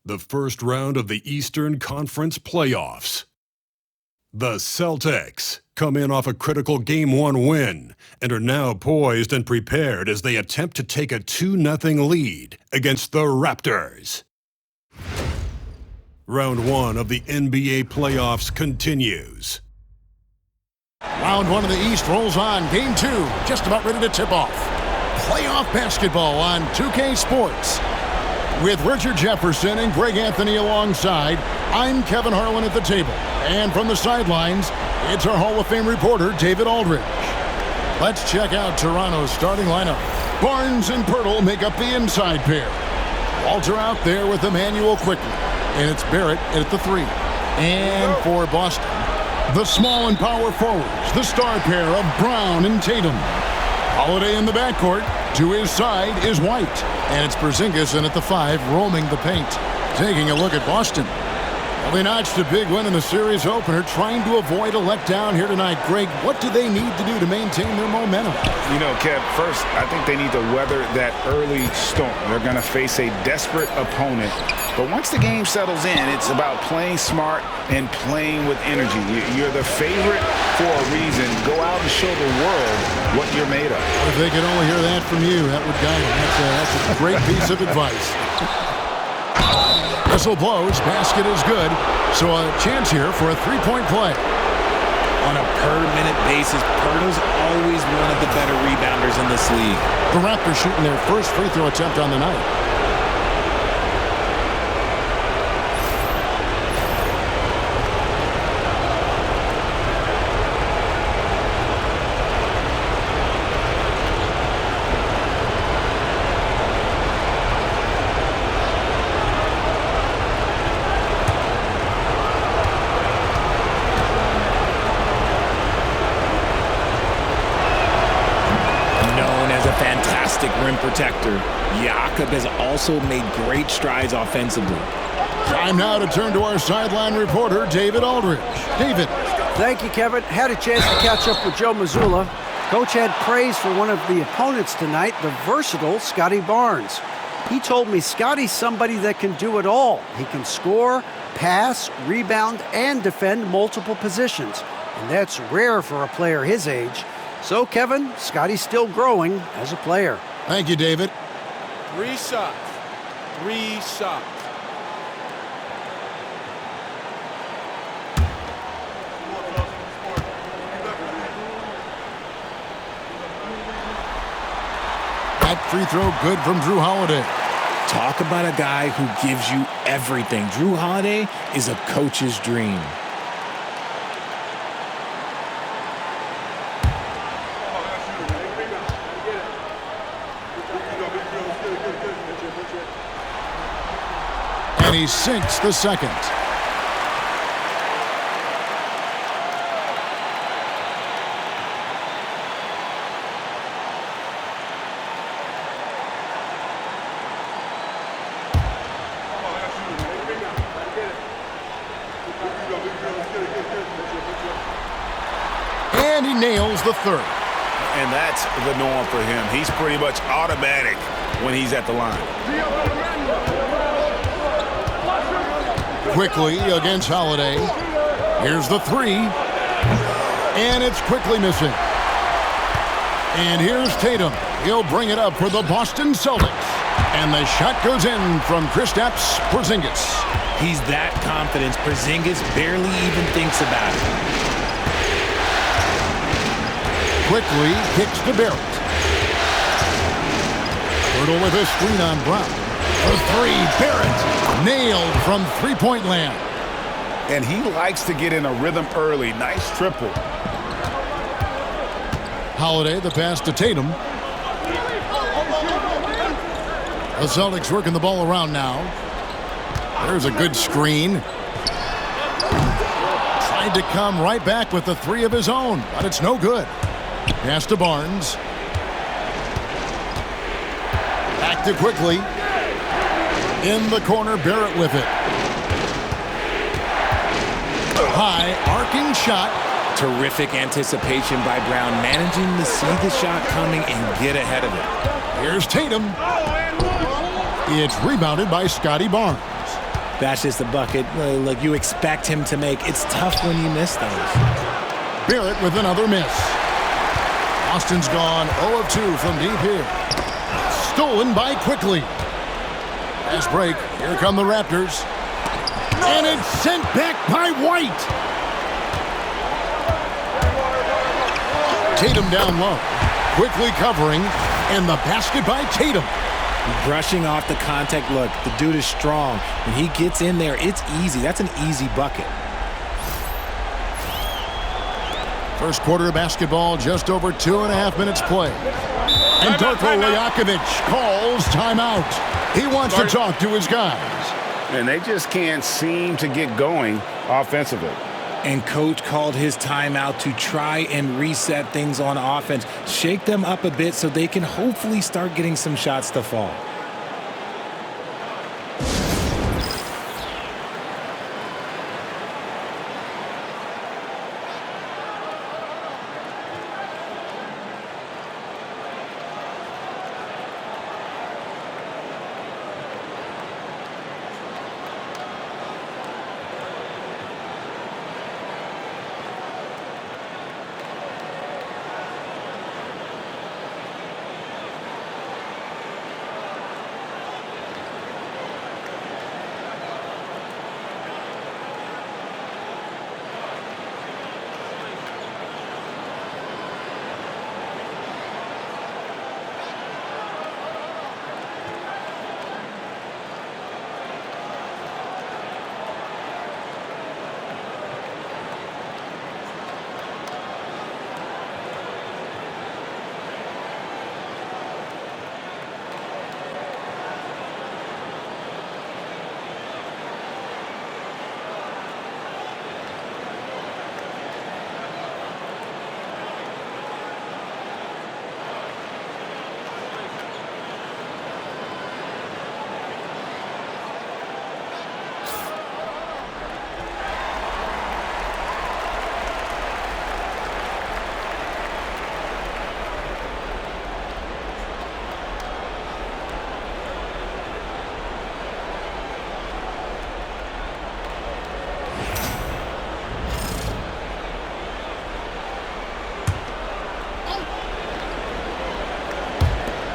the first round of the Eastern Conference playoffs. The Celtics come in off a critical Game 1 win and are now poised and prepared as they attempt to take a 2-0 lead against the Raptors. Round 1 of the NBA playoffs continues. Round 1 of the East rolls on. Game 2 just about ready to tip off. Playoff basketball on 2K Sports. With Richard Jefferson and Greg Anthony alongside, I'm Kevin Harlan at the table. And from the sidelines, it's our Hall of Fame reporter, David Aldridge. Let's check out Toronto's starting lineup. Barnes and Pirtle make up the inside pair. Walter out there with Emmanuel quickly. And it's Barrett at the 3. And for Boston, the small and power forwards, the star pair of Brown and Tatum. Holiday in the backcourt. To his side is White. And it's Porzingis in at the 5, roaming the paint. Taking a look at Boston. Well, they notched a big win in the series opener, trying to avoid a letdown here tonight. Greg, what do they need to do to maintain their momentum? You know, Kev, first, I think they need to weather that early storm. They're going to face a desperate opponent. But once the game settles in, it's about playing smart and playing with energy. You're the favorite for a reason. Go out and show the world what you're made of. If they could only hear that from you, that would guide them. That's a great piece of advice. Whistle blows, basket is good. So a chance here for a three-point play. On a per-minute basis, Pirtle's always one of the better rebounders in this league. The Raptors shooting their first free throw attempt on the night. Rim protector, Jakob has also made great strides offensively. Time now to turn to our sideline reporter, David Aldridge. David. Thank you, Kevin. Had a chance to catch up with Joe Mazzulla. Coach had praise for one of the opponents tonight, the versatile Scotty Barnes. He told me Scotty's somebody that can do it all. He can score, pass, rebound, and defend multiple positions. And that's rare for a player his age. So, Kevin, Scotty's still growing as a player. Thank you, David. 3 shots. 3 shots. That free throw good from Drew Holiday. Talk about a guy who gives you everything. Drew Holiday is a coach's dream. And he sinks the second. And he nails the third. And that's the norm for him. He's pretty much automatic when he's at the line. Quickly against Holiday. Here's the 3. And it's quickly missing. And here's Tatum. He'll bring it up for the Boston Celtics. And the shot goes in from Kristaps Porzingis. He's that confident. Porzingis barely even thinks about it. Quickly kicks to Barrett. Pirtle with a screen on Brown. For 3, Barrett. Nailed from three-point land. And he likes to get in a rhythm early. Nice triple. Holiday, the pass to Tatum. The Celtics working the ball around now. There's a good screen. Tried to come right back with the 3 of his own, but it's no good. Pass to Barnes. Back to Quickly. In the corner, Barrett with it. High, arcing shot. Terrific anticipation by Brown, managing to see the shot coming and get ahead of it. Here's Tatum. It's rebounded by Scotty Barnes. That's just a bucket like you expect him to make. It's tough when you miss those. Barrett with another miss. Austin's gone 0 of 2 from deep here. Stolen by Quickly. Fast break. Here come the Raptors. And it's sent back by White. Tatum down low. Quickly covering. And the basket by Tatum. Brushing off the contact. Look, the dude is strong. When he gets in there, it's easy. That's an easy bucket. First quarter of basketball, just over 2.5 minutes played. And Darko Rajakovic calls timeout. He wants to talk to his guys. And they just can't seem to get going offensively. And coach called his timeout to try and reset things on offense. Shake them up a bit so they can hopefully start getting some shots to fall.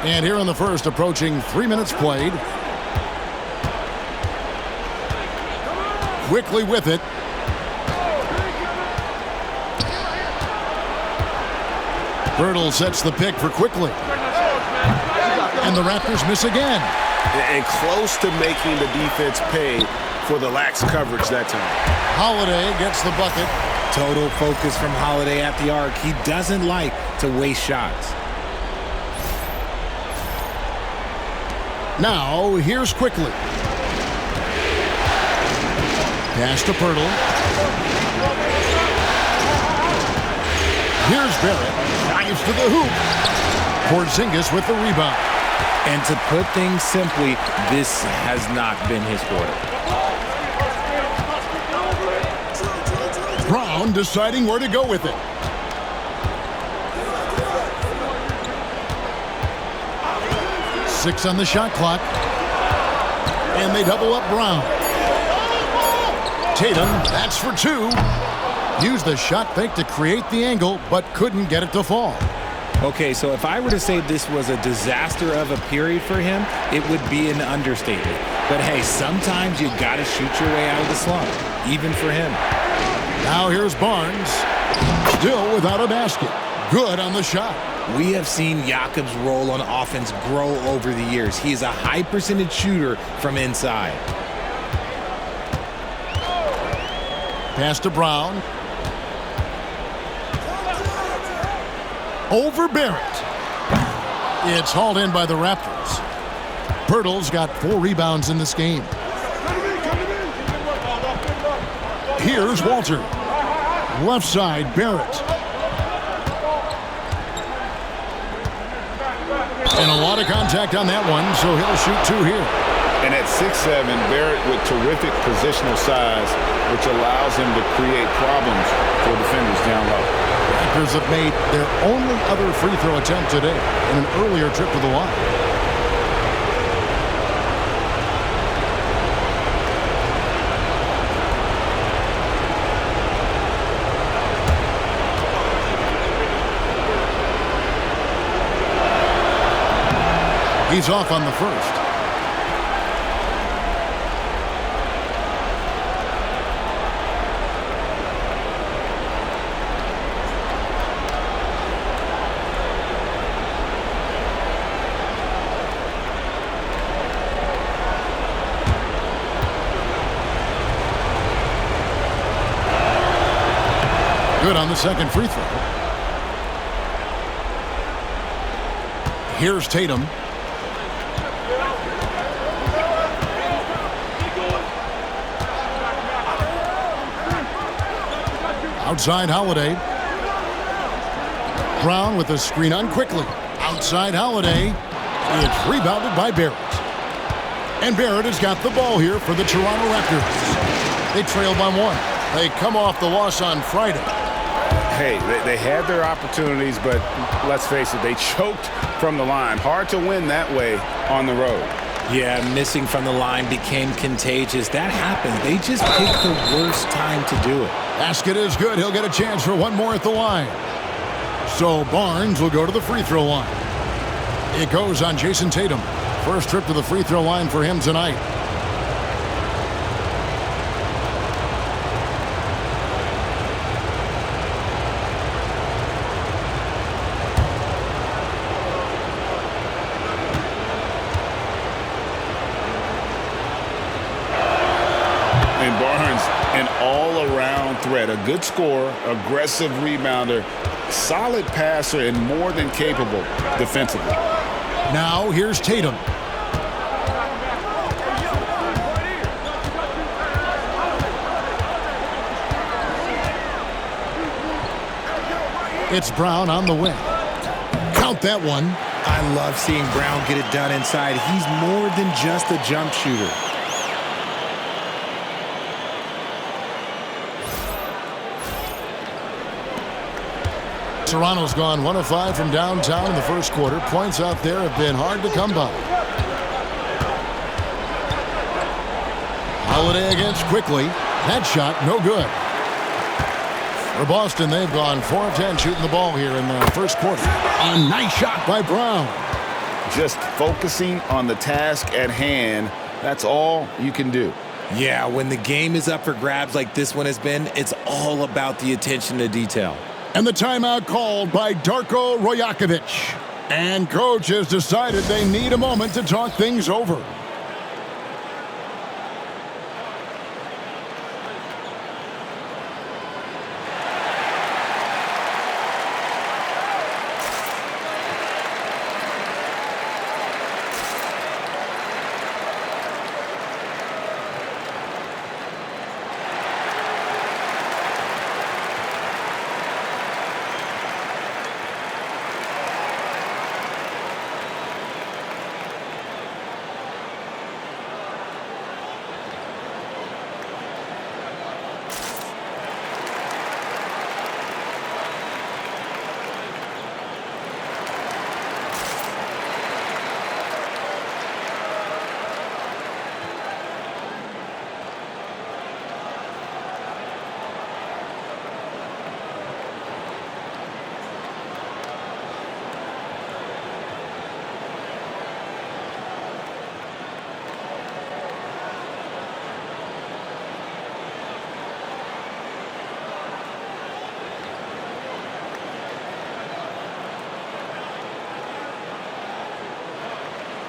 And here in the first, approaching 3 minutes played. Quickly with it. Birtle sets the pick for Quickly. And the Raptors miss again. And close to making the defense pay for the lax coverage that time. Holiday gets the bucket. Total focus from Holiday at the arc. He doesn't like to waste shots. Now, here's Quickly. Pass to Pirtle. Here's Barrett. Dives to the hoop. Porzingis with the rebound. And to put things simply, this has not been his quarter. Brown deciding where to go with it. Six on the shot clock. And they double up Brown. Tatum, that's for two. Used the shot fake to create the angle, but couldn't get it to fall. Okay, so if I were to say this was a disaster of a period for him, it would be an understatement. But hey, sometimes you gotta shoot your way out of the slump, even for him. Now here's Barnes. Still without a basket. Good on the shot. We have seen Jakob's role on offense grow over the years. He is a high percentage shooter from inside. Pass to Brown. Over Barrett. It's hauled in by the Raptors. Pirtle's got 4 rebounds in this game. Here's Walter. Left side, Barrett. And a lot of contact on that one, so he'll shoot 2 here. And at 6'7", Barrett with terrific positional size, which allows him to create problems for defenders down low. Raptors have made their only other free throw attempt today in an earlier trip to the line. He's off on the first. Good on the second free throw. Here's Tatum. Outside Holiday. Brown with the screen on quickly. Outside Holiday. It's rebounded by Barrett. And Barrett has got the ball here for the Toronto Raptors. They trail by one. They come off the loss on Friday. Hey, they had their opportunities, but let's face it, they choked from the line. Hard to win that way on the road. Yeah, missing from the line became contagious. That happens. They just picked the worst time to do it. Basket is good. He'll get a chance for one more at the line. So Barnes will go to the free throw line. It goes on Jason Tatum. First trip to the free throw line for him tonight. And Barnes, an all-around threat. A good scorer, aggressive rebounder, solid passer, and more than capable defensively. Now here's Tatum. It's Brown on the wing. Count that one. I love seeing Brown get it done inside. He's more than just a jump shooter. Toronto's gone 1 of 5 from downtown in the first quarter. Points out there have been hard to come by. Holiday against Quickly. That shot, no good. For Boston, they've gone 4 of 10 shooting the ball here in the first quarter. A nice shot by Brown. Just focusing on the task at hand, that's all you can do. Yeah, when the game is up for grabs like this one has been, it's all about the attention to detail. And the timeout called by Darko Rajakovic. And coach has decided they need a moment to talk things over.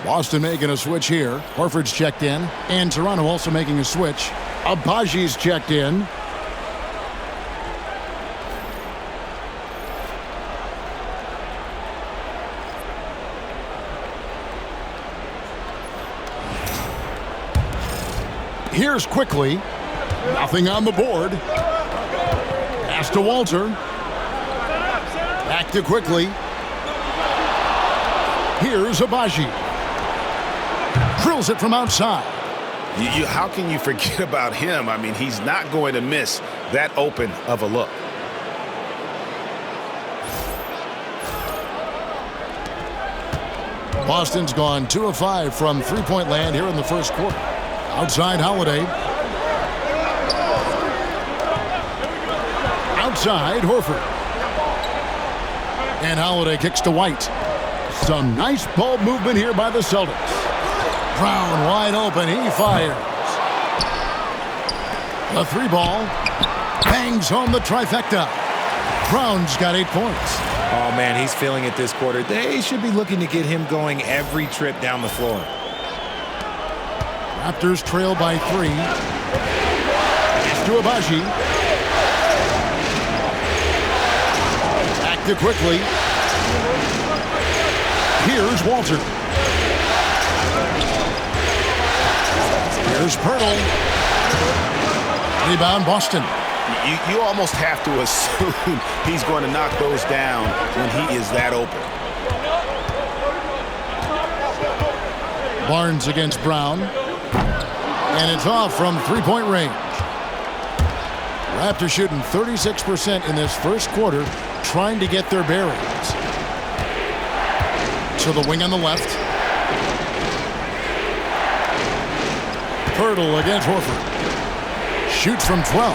Boston making a switch here. Horford's checked in. And Toronto also making a switch. Abaji's checked in. Here's Quickly. Nothing on the board. Pass to Walter. Back to Quickly. Here's Abaji. Drills it from outside. How can you forget about him? I mean, he's not going to miss that open of a look. Boston's gone 2 of 5 from three-point land here in the first quarter. Outside Holiday. Outside Horford. And Holiday kicks to White. Some nice ball movement here by the Celtics. Brown wide open. He fires. The 3-ball. Bangs home the trifecta. Brown's got 8 points. Oh, man, he's feeling it this quarter. They should be looking to get him going every trip down the floor. Raptors trail by 3. Pass to Abaji. Back to quickly. Here's Walter. Here's Pirtle. Rebound Boston. You almost have to assume he's going to knock those down when he is that open. Barnes against Brown. And it's off from 3-point range. Raptors shooting 36% in this first quarter, trying to get their bearings. To the wing on the left. Pirtle against Horford. Shoots from 12.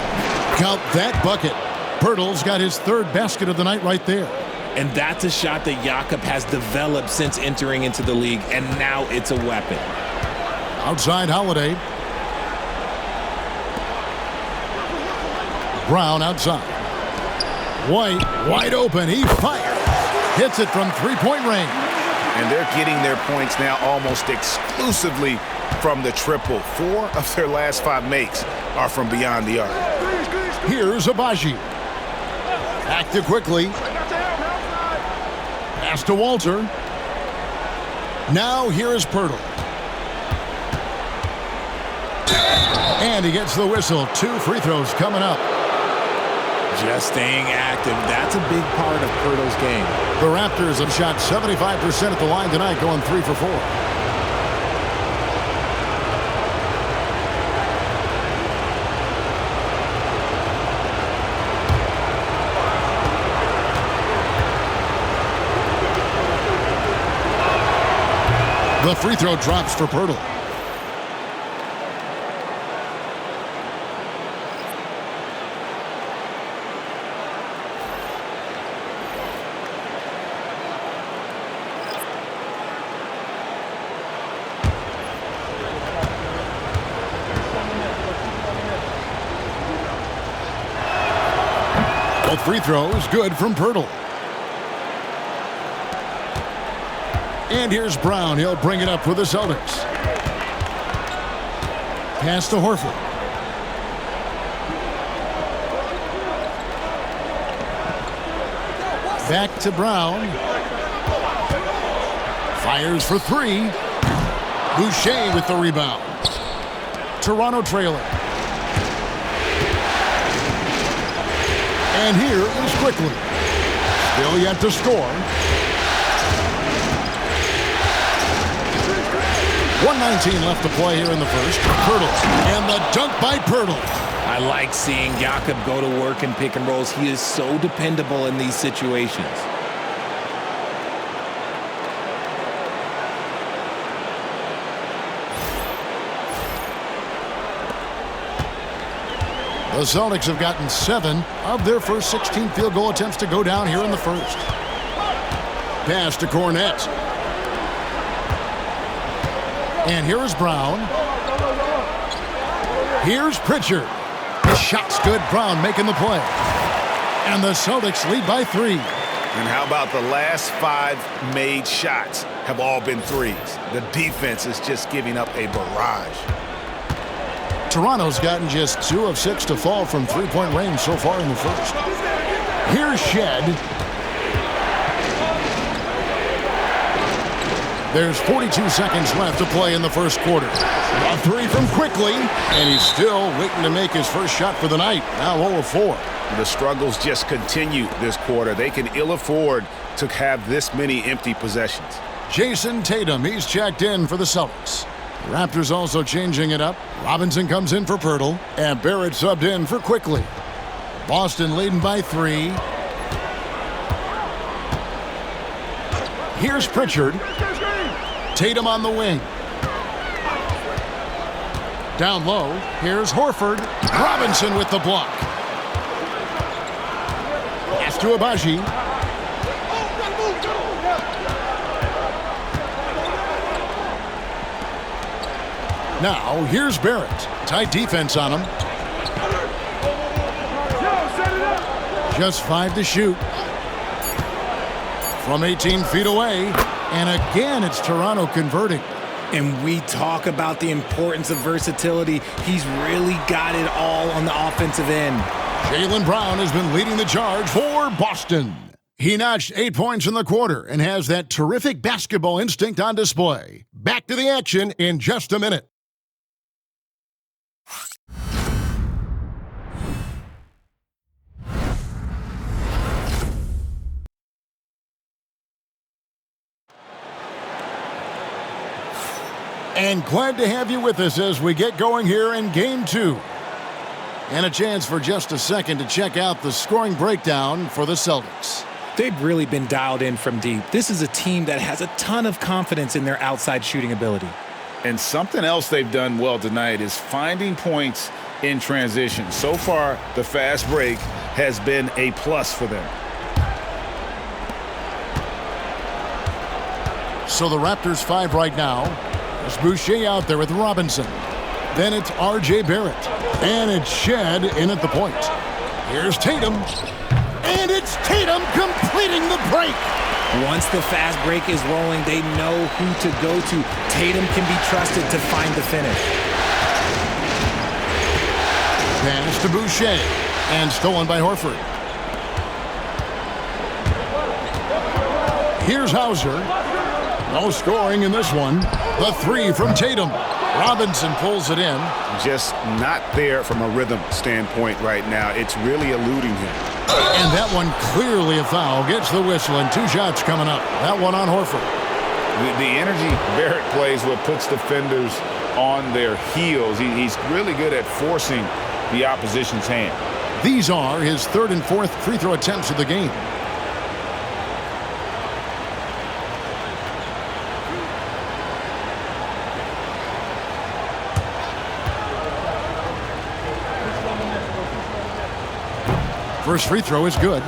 Count that bucket. Pirtle's got his 3rd basket of the night right there. And that's a shot that Jakob has developed since entering into the league, and now it's a weapon. Outside Holiday. Brown outside. White wide open. He fires. Hits it from 3-point range. And they're getting their points now almost exclusively from the triple. 4 of their last 5 makes are from beyond the arc. Here's Abaji. Back to quickly. Pass to Walter. Now here is Pirtle. And he gets the whistle. 2 free throws coming up. Just staying active. That's a big part of Pirtle's game. The Raptors have shot 75% at the line tonight, going 3 for 4. The free throw drops for Pirtle. Both free throws good from Pirtle. And here's Brown. He'll bring it up for the Celtics. Pass to Horford. Back to Brown. Fires for 3. Boucher with the rebound. Toronto trailing. And here is Quickly. Still yet to score. 1:19 left to play here in the first. Pirtle. And the dunk by Pirtle. I like seeing Jakob go to work in pick and rolls. He is so dependable in these situations. The Celtics have gotten 7 of their first 16 field goal attempts to go down here in the first. Pass to Cornette. And here is Brown. Here's Pritchard. The shot's good. Brown making the play. And the Celtics lead by 3. And how about the last 5 made shots have all been threes? The defense is just giving up a barrage. Toronto's gotten just 2 of 6 to fall from 3-point range so far in the first. Here's Shed. There's 42 seconds left to play in the first quarter. A 3 from Quickly, and he's still waiting to make his first shot for the night. Now 0 of 4. The struggles just continue this quarter. They can ill afford to have this many empty possessions. Jason Tatum, he's checked in for the Celtics. Raptors also changing it up. Robinson comes in for Pirtle, and Barrett subbed in for Quickly. Boston leading by 3. Here's Pritchard. Tatum on the wing. Down low, here's Horford. Robinson with the block. Pass to Abaji. Now, here's Barrett. Tight defense on him. Just 5 to shoot. From 18 feet away. And again, it's Toronto converting. And we talk about the importance of versatility. He's really got it all on the offensive end. Jaylen Brown has been leading the charge for Boston. He notched 8 points in the quarter and has that terrific basketball instinct on display. Back to the action in just a minute. And glad to have you with us as we get going here in Game 2. And a chance for just a second to check out the scoring breakdown for the Celtics. They've really been dialed in from deep. This is a team that has a ton of confidence in their outside shooting ability. And something else they've done well tonight is finding points in transition. So far, the fast break has been a plus for them. So the Raptors 5 right now. It's Boucher out there with Robinson. Then it's R.J. Barrett. And it's Shed in at the point. Here's Tatum. And it's Tatum completing the break. Once the fast break is rolling, they know who to go to. Tatum can be trusted to find the finish. Pass to Boucher. And stolen by Horford. Here's Hauser. No scoring in this one. The 3 from Tatum. Robinson pulls it in. Just not there from a rhythm standpoint right now. It's really eluding him. And that one clearly a foul. Gets the whistle and 2 shots coming up. That one on Horford. The energy Barrett plays what puts defenders on their heels. He's really good at forcing the opposition's hand. These are his 3rd and 4th free throw attempts of the game. First free throw is good.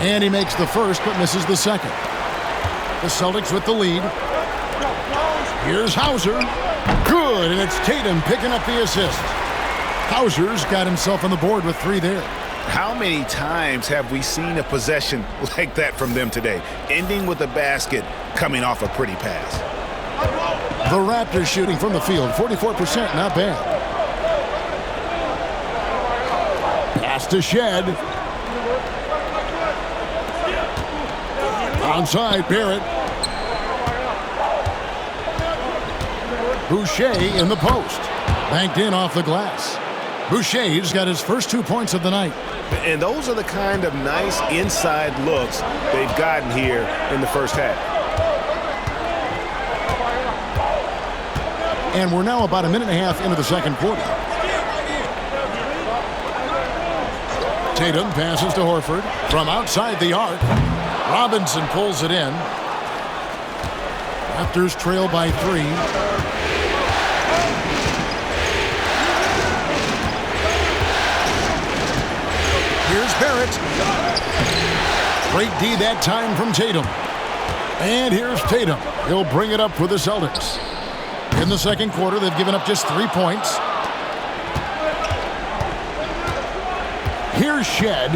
And he makes the first but misses the second. The Celtics with the lead. Here's Hauser. Good, and it's Tatum picking up the assist. Hauser's got himself on the board with 3 there. How many times have we seen a possession like that from them today, ending with a basket coming off a pretty pass? The Raptors shooting from the field, 44%, not bad. Pass to Shed. Onside, Barrett. Boucher in the post. Banked in off the glass. Boucher's got his first 2 points of the night. And those are the kind of nice inside looks they've gotten here in the first half. And we're now about a minute and a half into the second quarter. Tatum passes to Horford from outside the arc. Robinson pulls it in. Raptors trail by 3. Here's Barrett. Great D that time from Tatum. And here's Tatum. He'll bring it up for the Celtics. In the second quarter, they've given up just 3 points. Here's Shed.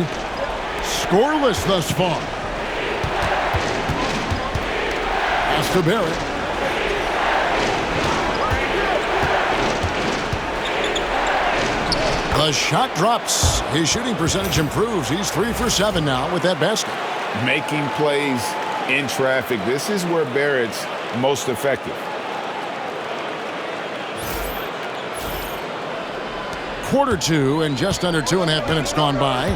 Scoreless thus far. Pass to Barrett. The shot drops. His shooting percentage improves. He's 3 for 7 now with that basket. Making plays in traffic. This is where Barrett's most effective. Quarter 2 and just under 2.5 minutes gone by.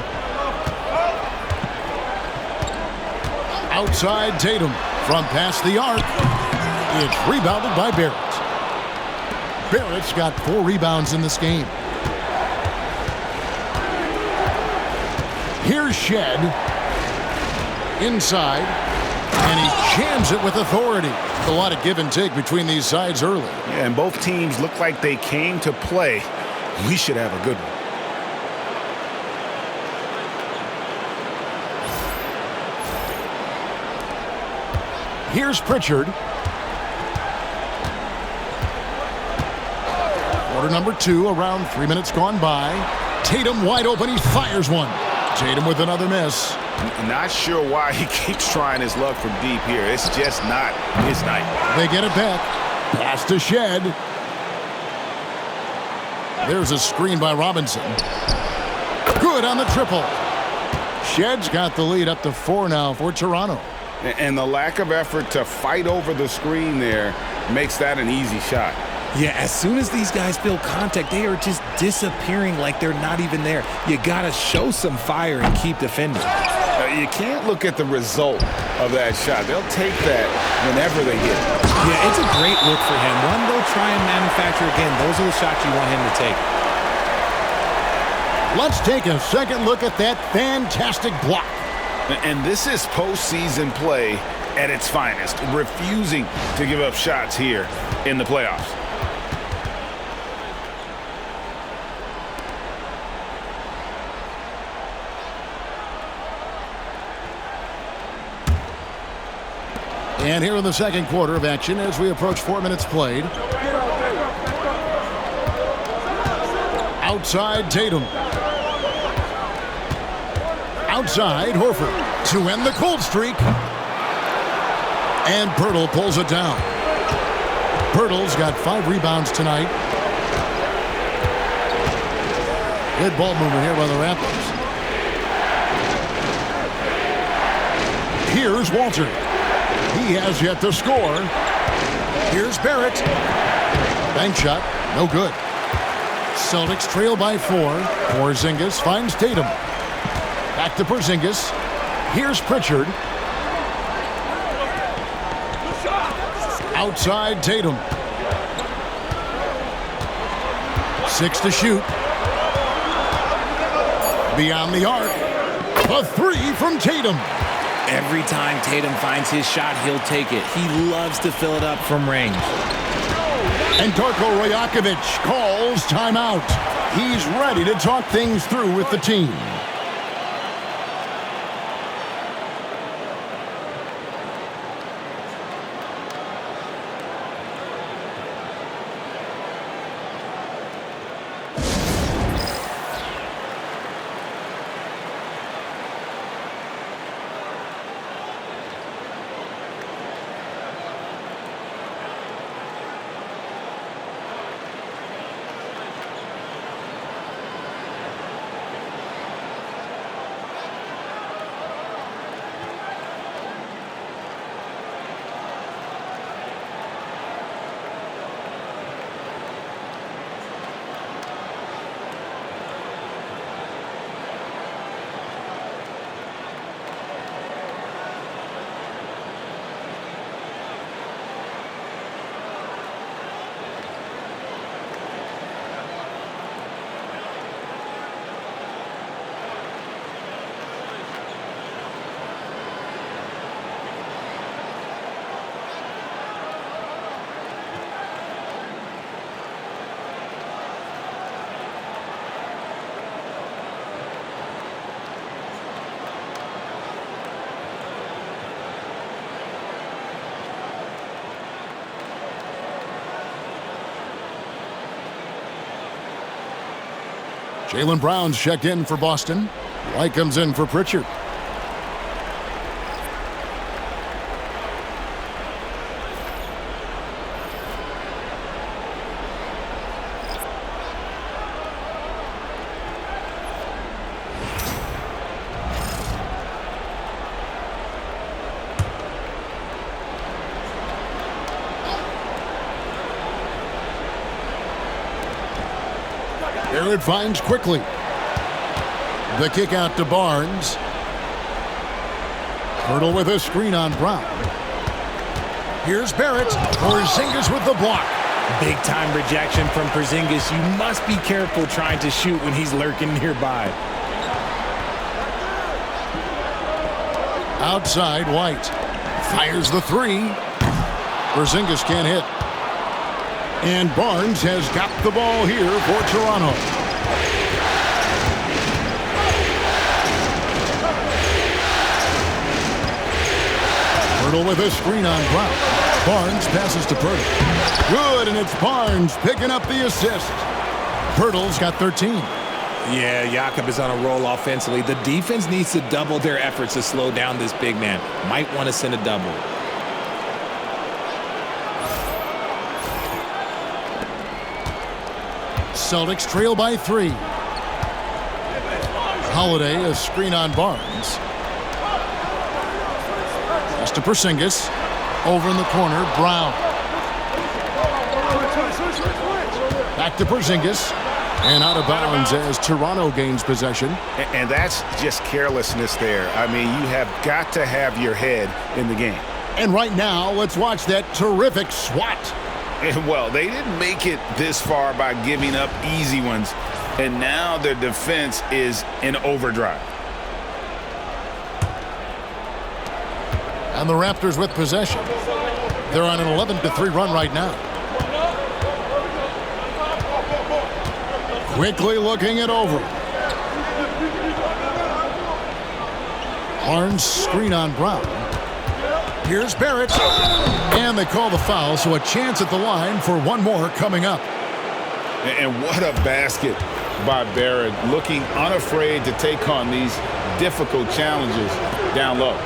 Outside Tatum from past the arc. It's rebounded by Barrett. Barrett's got 4 rebounds in this game. Here's Shed. Inside. And he jams it with authority. A lot of give and take between these sides early. Yeah, and both teams look like they came to play. We should have a good one. Here's Pritchard. Quarter number 2, around 3 minutes gone by. Tatum wide open, he fires one. Tatum with another miss. Not sure why he keeps trying his luck from deep here. It's just not his night. They get it back. Pass to Shed. There's a screen by Robinson. Good on the triple. Shed's got the lead up to 4 now for Toronto. And the lack of effort to fight over the screen there makes that an easy shot. Yeah, as soon as these guys feel contact, they are just disappearing like they're not even there. You got to show some fire and keep defending. You can't look at the result of that shot. They'll take that whenever they get it. Yeah, it's a great look for him. One they'll try and manufacture again. Those are the shots you want him to take. Let's take a second look at that fantastic block. And this is postseason play at its finest, refusing to give up shots here in the playoffs. And here in the second quarter of action as we approach 4 minutes played. Outside Tatum. Outside Horford to end the cold streak. And Pirtle pulls it down. Pirtle's got 5 rebounds tonight. Good ball movement here by the Raptors. Here's Walter. He has yet to score. Here's Barrett. Bank shot, no good. Celtics trail by 4. Porzingis finds Tatum. Back to Porzingis. Here's Pritchard. Outside Tatum. 6 to shoot. Beyond the arc. A 3 from Tatum. Every time Tatum finds his shot, he'll take it. He loves to fill it up from range. And Darko Rajakovic calls timeout. He's ready to talk things through with the team. Jaylen Brown's checked in for Boston. White comes in for Pritchard. Barrett finds quickly. The kick out to Barnes. Pirtle with a screen on Brown. Here's Barrett. Porzingis with the block. Big time rejection from Porzingis. You must be careful trying to shoot when he's lurking nearby. Outside White. Fires the three. Porzingis can't hit. And Barnes has got the ball here for Toronto. Pirtle with a screen on Brown. Barnes passes to Pirtle. Good, and it's Barnes picking up the assist. Pirtle's got 13. Yeah, Jakob is on a roll offensively. The defense needs to double their efforts to slow down this big man. Might want to send a double. Celtics trail by 3. Holiday, a screen on Barnes. Pass to Porzingis. Over in the corner, Brown. Back to Porzingis. And out of bounds as Toronto gains possession. And that's just carelessness there. I mean, you have got to have your head in the game. And right now, let's watch that terrific swat. And, well, they didn't make it this far by giving up easy ones. And now their defense is in overdrive. And the Raptors with possession. They're on an 11-3 run right now. Quickly looking it over. Barnes screen on Brown. Here's Barrett. And they call the foul, so a chance at the line for one more coming up. And what a basket by Barrett, looking unafraid to take on these difficult challenges down low.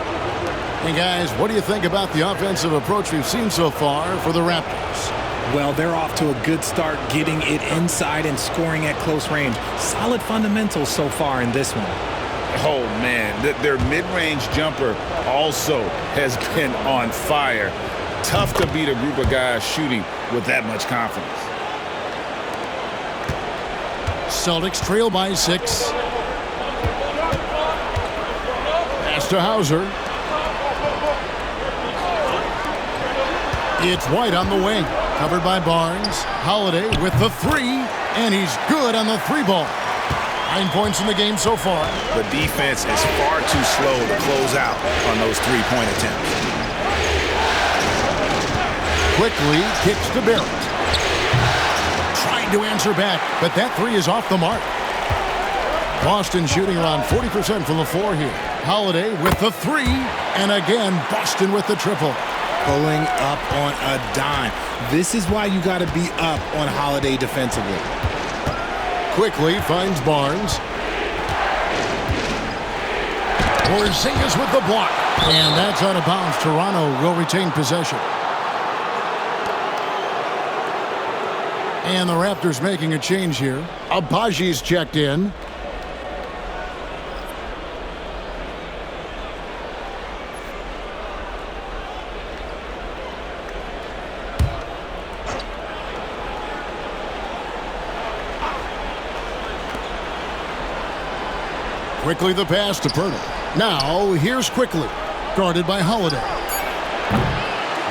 Hey guys, what do you think about the offensive approach we've seen so far for the Raptors? Well, they're off to a good start getting it inside and scoring at close range. Solid fundamentals so far in this one. Oh, man, their mid-range jumper also has been on fire. Tough to beat a group of guys shooting with that much confidence. Celtics trail by 6. Pass to Hauser. It's White on the wing. Covered by Barnes. Holiday with the 3. And he's good on the 3-ball. 9 points in the game so far. The defense is far too slow to close out on those 3-point attempts. Quickly kicks to Barrett. Trying to answer back, but that 3 is off the mark. Boston shooting around 40% from the floor here. Holiday with the 3. And again, Boston with the triple. Pulling up on a dime. This is why you got to be up on Holiday defensively. Quickly finds Barnes. Porzingis with the block. And that's out of bounds. Toronto will retain possession. And the Raptors making a change here. Abaji's checked in. Quickly the pass to Pirtle. Now here's Quickly. Guarded by Holiday.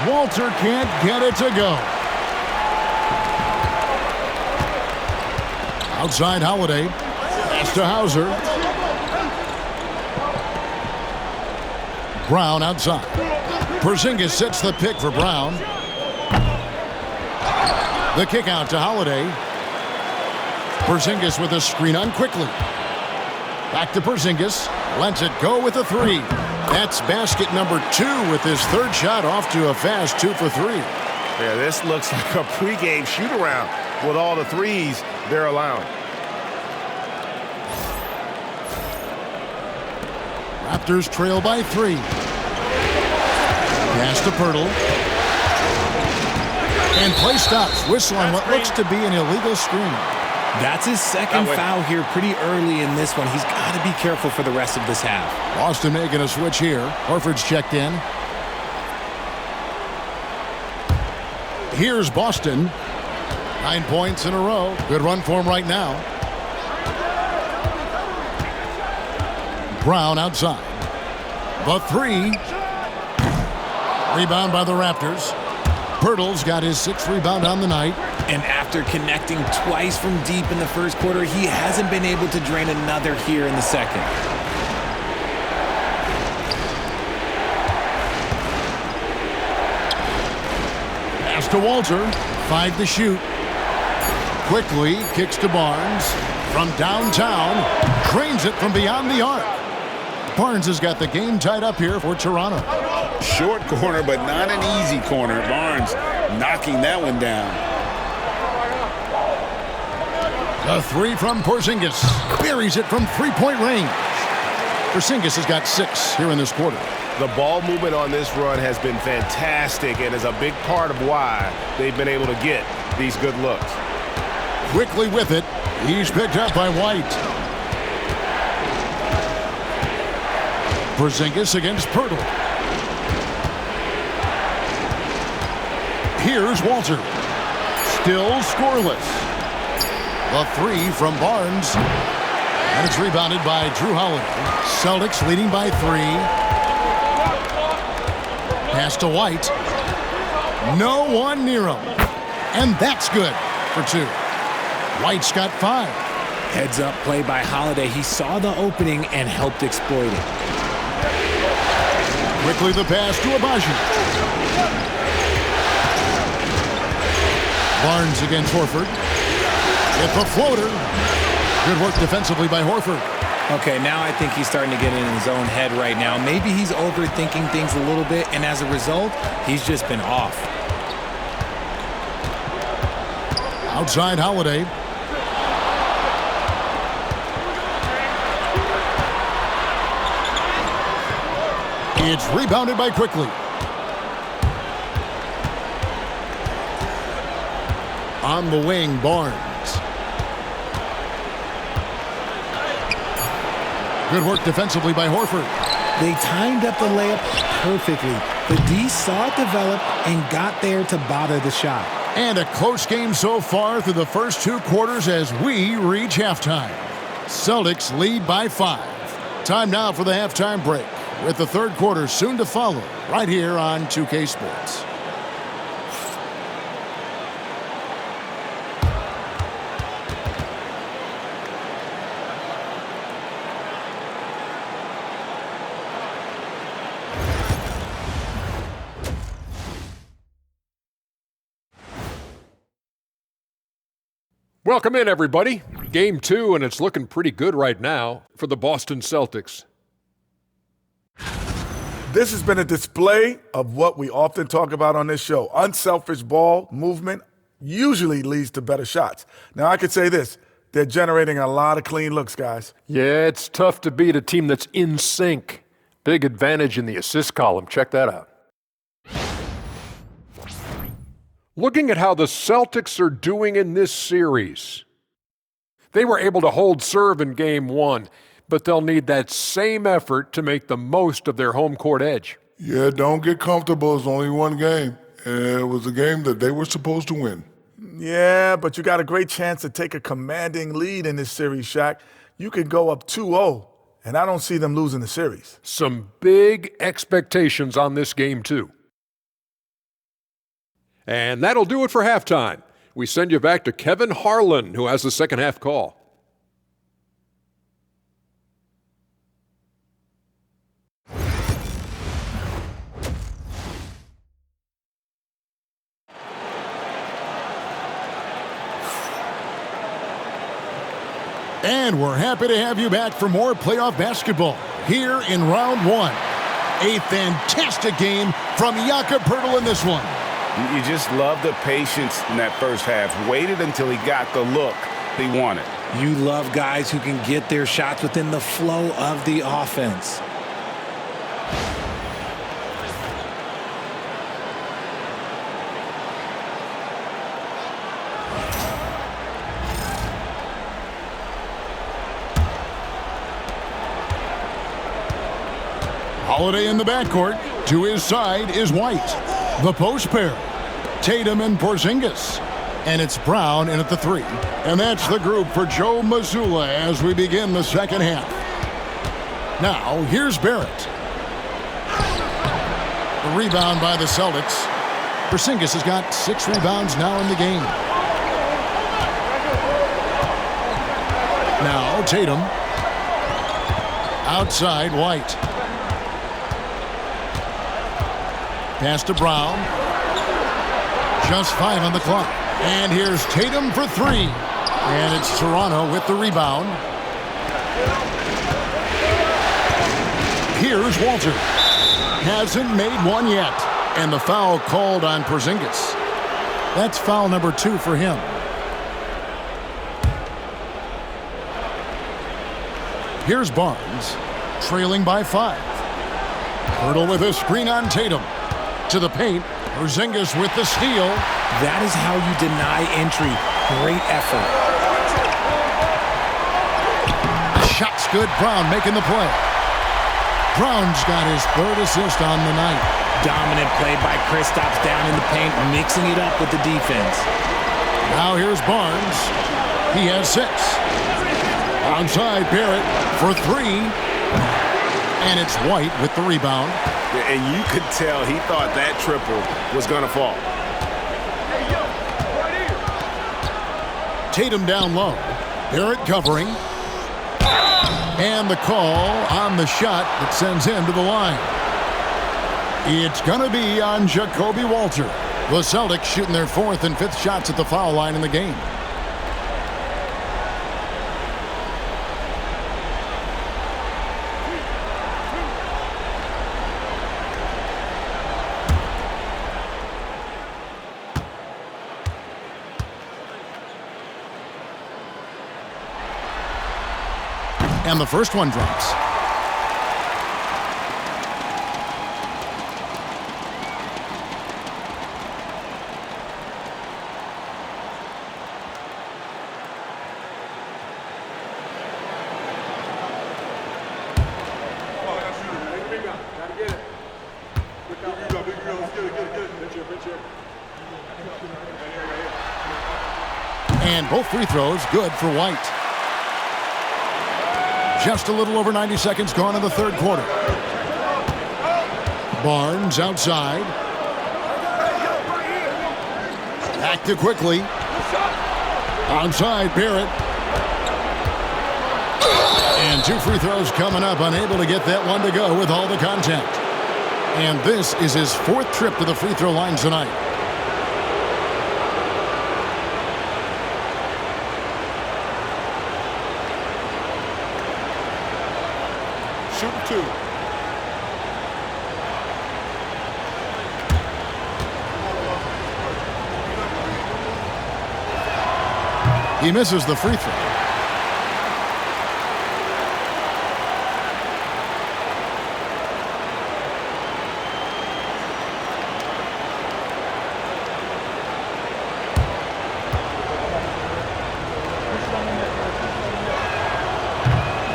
Walter can't get it to go. Outside Holiday. Pass to Hauser. Brown outside. Porzingis sets the pick for Brown. The kick out to Holiday. Porzingis with a screen on Quickly. Back to Porzingis. Lets it go with a 3. That's basket number 2 with his 3rd shot off to a fast 2 for 3. Yeah, this looks like a pregame shoot-around with all the 3s they're allowing. Raptors trail by 3. Pass to Pirtle. And play stops. Whistle on what looks to be an illegal screen. That's his second foul here pretty early in this one. He's got to be careful for the rest of this half. Boston making a switch here. Horford's checked in. Here's Boston. 9 points in a row. Good run for him right now. Brown outside. The 3. Rebound by the Raptors. Pirtle's got his 6th rebound on the night. And after connecting twice from deep in the first quarter, he hasn't been able to drain another here in the second. Pass to Walter. 5 to shoot. Quickly kicks to Barnes. From downtown. Drains it from beyond the arc. Barnes has got the game tied up here for Toronto. Short corner, but not an easy corner. Barnes knocking that one down. The 3 from Porzingis. Buries it from three-point range. Porzingis has got 6 here in this quarter. The ball movement on this run has been fantastic and is a big part of why they've been able to get these good looks. Quickly with it. He's picked up by White. Porzingis against Pirtle. Here's Walter. Still scoreless. The 3 from Barnes. And it's rebounded by Drew Holiday. Celtics leading by 3. Pass to White. No one near him. And that's good for 2. White's got 5. Heads up play by Holiday. He saw the opening and helped exploit it. Quickly the pass to Abaji. Barnes against Horford. It's a floater. Good work defensively by Horford. Okay, now I think he's starting to get in his own head right now. Maybe he's overthinking things a little bit, and as a result, he's just been off. Outside Holiday. It's rebounded by Quickly. On the wing, Barnes. Good work defensively by Horford. They timed up the layup perfectly. The D saw it develop and got there to bother the shot. And a close game so far through the first 2 quarters as we reach halftime. Celtics lead by 5. Time now for the halftime break, with the third quarter soon to follow right here on 2K Sports. Welcome in, everybody. Game 2, and it's looking pretty good right now for the Boston Celtics. This has been a display of what we often talk about on this show. Unselfish ball movement usually leads to better shots. Now, I could say this. They're generating a lot of clean looks, guys. Yeah, it's tough to beat a team that's in sync. Big advantage in the assist column. Check that out. Looking at how the Celtics are doing in this series. They were able to hold serve in Game 1, but they'll need that same effort to make the most of their home court edge. Yeah, don't get comfortable. It's only one game. And it was a game that they were supposed to win. Yeah, but you got a great chance to take a commanding lead in this series, Shaq. You could go up 2-0, and I don't see them losing the series. Some big expectations on this game, too. And that'll do it for halftime. We send you back to Kevin Harlan, who has the second half call. And we're happy to have you back for more playoff basketball here in round 1. A fantastic game from Jakob Poeltl in this one. You just love the patience in that first half. Waited until he got the look he wanted. You love guys who can get their shots within the flow of the offense. Holiday in the backcourt. To his side is White. The post pair, Tatum and Porzingis. And it's Brown in at the 3. And that's the group for Joe Mazzulla as we begin the second half. Now, here's Barrett. The rebound by the Celtics. Porzingis has got 6 rebounds now in the game. Now, Tatum. Outside, White. Pass to Brown. Just 5 on the clock. And here's Tatum for 3. And it's Toronto with the rebound. Here's Walter. Hasn't made one yet. And the foul called on Porzingis. That's foul number 2 for him. Here's Barnes, trailing by 5. Hurdle with a screen on Tatum. To the paint, Porzingis with the steal. That is how you deny entry. Great effort. The shot's good. Brown making the play. Brown's got his 3rd assist on the night. Dominant play by Kristaps down in the paint, mixing it up with the defense. Now here's Barnes. He has 6. Onside Barrett for 3. And it's White with the rebound. And you could tell he thought that triple was going to fall. Tatum down low. Barrett covering. And the call on the shot that sends him to the line. It's going to be on Jacoby Walter. The Celtics shooting their 4th and 5th shots at the foul line in the game. And the first one drops. And both free throws good for White. Just a little over 90 seconds gone in the 3rd quarter. Barnes outside. Active quickly. Onside Barrett. And 2 free throws coming up. Unable to get that one to go with all the contact. And this is his 4th trip to the free throw line tonight. Shooting 2. He misses the free throw.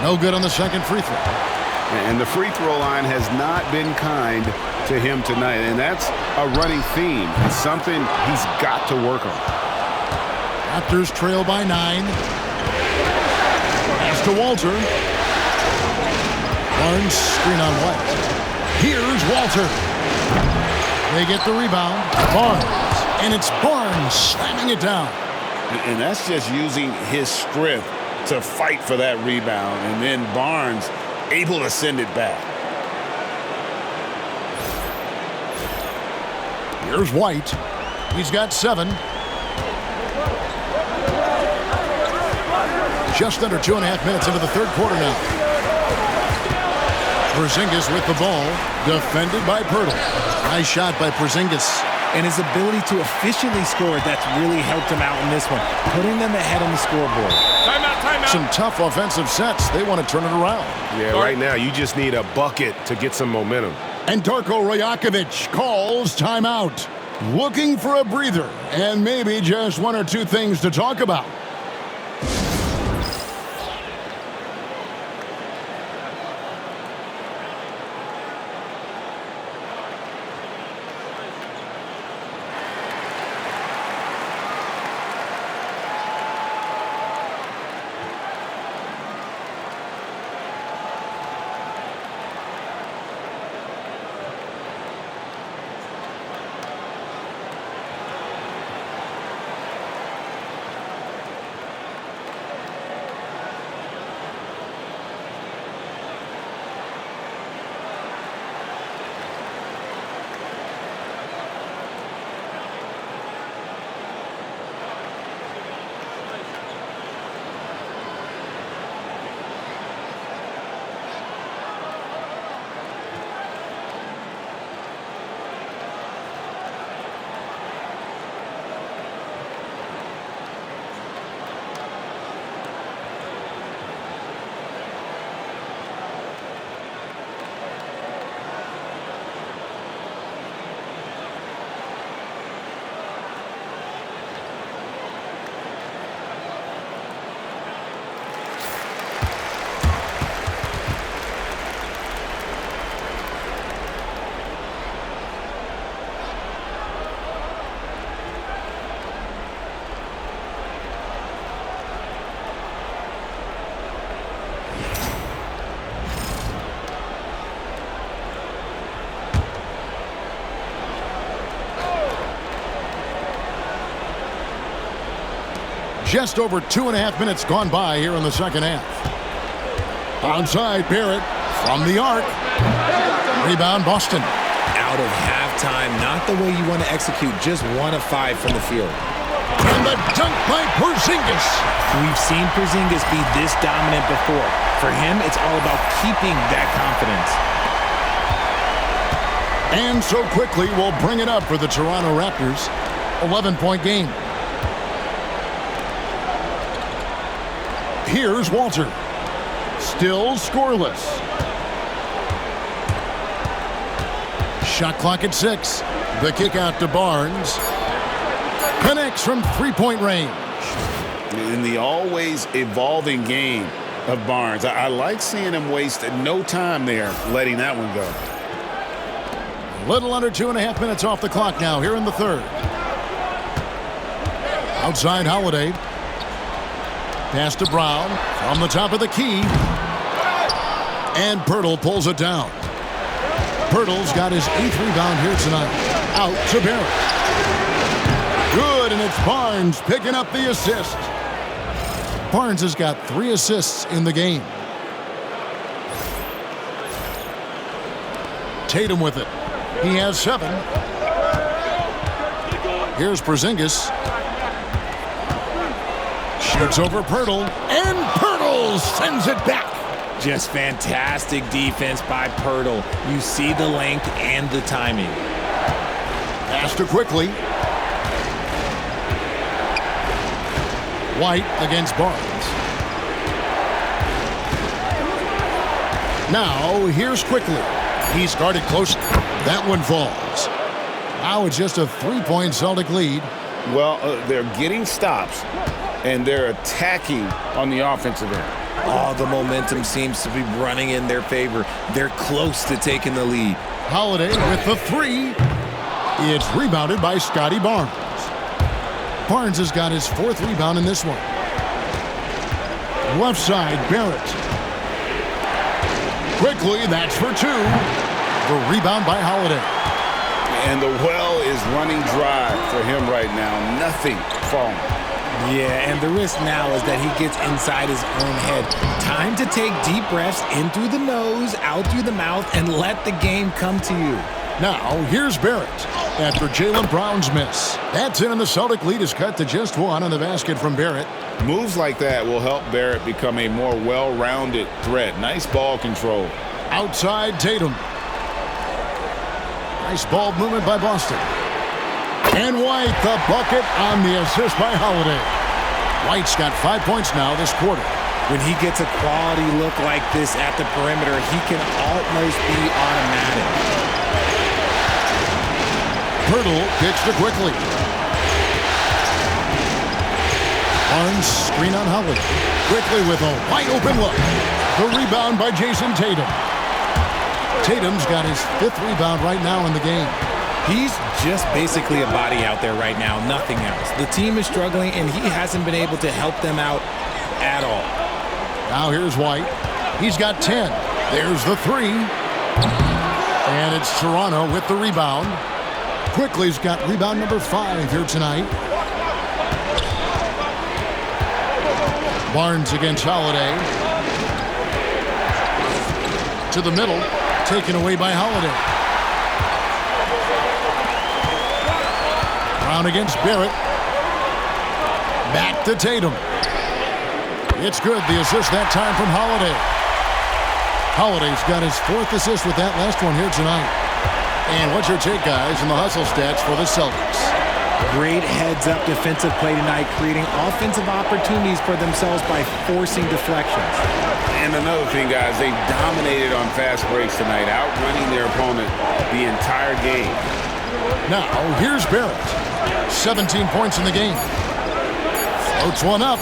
No good on the second free throw. And the free throw line has not been kind to him tonight. And that's a running theme. It's something he's got to work on. Raptors trail by 9. Pass to Walter. Barnes screen on White. Here's Walter. They get the rebound. Barnes. And it's Barnes slamming it down. And that's just using his strength to fight for that rebound. And then Barnes able to send it back. Here's White. He's got 7. Just under 2.5 minutes into the 3rd quarter now. Porzingis with the ball. Defended by Pirtle. Nice shot by Porzingis. And his ability to efficiently score, that's really helped him out in this one. Putting them ahead on the scoreboard. Timeout. Some tough offensive sets. They want to turn it around. Yeah, right now you just need a bucket to get some momentum. And Darko Rajakovic calls timeout. Looking for a breather and maybe just 1 or 2 things to talk about. Just over 2.5 minutes gone by here in the second half. Onside, Barrett from the arc. Rebound, Boston. Out of halftime, not the way you want to execute, just 1 of 5 from the field. And the dunk by Porzingis. We've seen Porzingis be this dominant before. For him, it's all about keeping that confidence. And so quickly, we'll bring it up for the Toronto Raptors. 11-point game. Here's Walter. Still scoreless. Shot clock at 6. The kick out to Barnes. Connects from three-point range. In the always evolving game of Barnes, I like seeing him waste no time there, letting that one go. Little under 2.5 minutes off the clock now here in the third. Outside Holiday. Pass to Brown from the top of the key. And Pirtle pulls it down. Pirtle's got his 8th rebound here tonight. Out to Barrett. Good, and it's Barnes picking up the assist. Barnes has got 3 assists in the game. Tatum with it. He has 7. Here's Porzingis. Shoots over Pirtle, and Pirtle sends it back. Just fantastic defense by Pirtle. You see the length and the timing. Pass to Quickly. White against Barnes. Now, here's Quickly. He's guarded close. That one falls. Now it's just a 3-point Celtic lead. Well, they're getting stops, and they're attacking on the offensive end. All the momentum seems to be running in their favor. They're close to taking the lead. Holiday with the 3. It's rebounded by Scotty Barnes. Barnes has got his 4th rebound in this one. Left side, Barrett. Quickly, that's for 2. The rebound by Holiday. And the well is running dry for him right now. Nothing falling. Yeah, and the risk now is that he gets inside his own head. Time to take deep breaths in through the nose, out through the mouth, and let the game come to you. Now, here's Barrett after Jaylen Brown's miss. That's in, and the Celtic lead is cut to just 1 on the basket from Barrett. Moves like that will help Barrett become a more well-rounded threat. Nice ball control. Outside Tatum. Nice ball movement by Boston. And White, the bucket on the assist by Holiday. White's got 5 points now this quarter. When he gets a quality look like this at the perimeter, he can almost be automatic. Pirtle pitched to Quickly. Barnes screen on Holiday. Quickly with a wide open look. The rebound by Jason Tatum. Tatum's got his 5th rebound right now in the game. He's just basically a body out there right now, nothing else. The team is struggling, and he hasn't been able to help them out at all. Now here's White. He's got 10. There's the 3. And it's Toronto with the rebound. Quickly's got rebound number 5 here tonight. Barnes against Holiday. To the middle. Taken away by Holiday. Brown against Barrett. Back to Tatum. It's good. The assist that time from Holiday. Holiday's got his 4th assist with that last one here tonight. And what's your take, guys, in the hustle stats for the Celtics? Great heads-up defensive play tonight, creating offensive opportunities for themselves by forcing deflections. And another thing, guys, they dominated on fast breaks tonight, outrunning their opponent the entire game. Now, here's Barrett. 17 points in the game. Floats one up.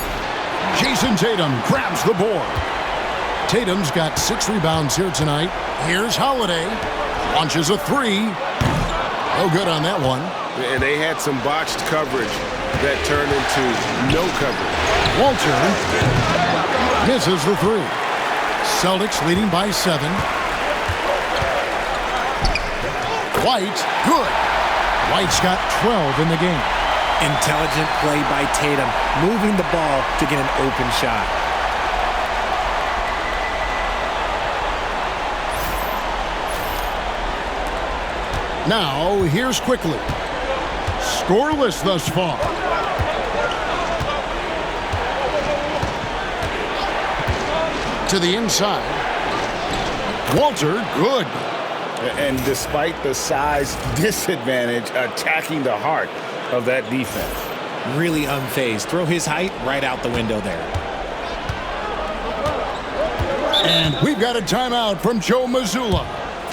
Jason Tatum grabs the board. Tatum's got 6 rebounds here tonight. Here's Holiday. Launches a 3. No good on that one. And they had some botched coverage that turned into no coverage. Walter misses the 3. Celtics leading by 7. White, good. White's got 12 in the game. Intelligent play by Tatum, moving the ball to get an open shot. Now, here's quickly. Scoreless thus far. To the inside. Walter, good. And despite the size disadvantage, attacking the heart of that defense. Really unfazed. Throw his height right out the window there. And we've got a timeout from Joe Mazzulla.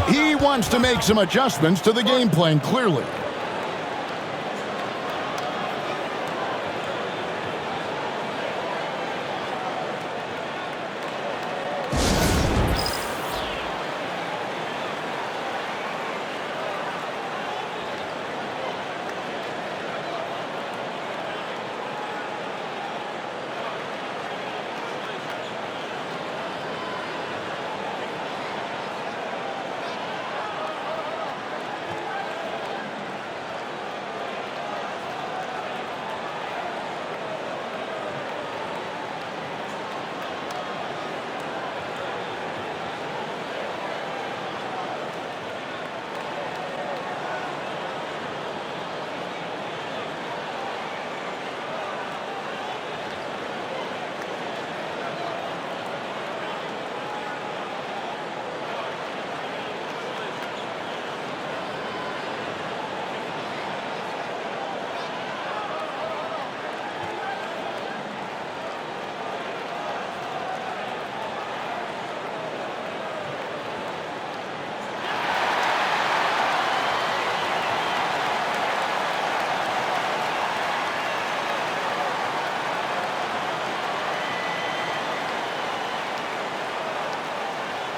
He wants to make some adjustments to the game plan, clearly.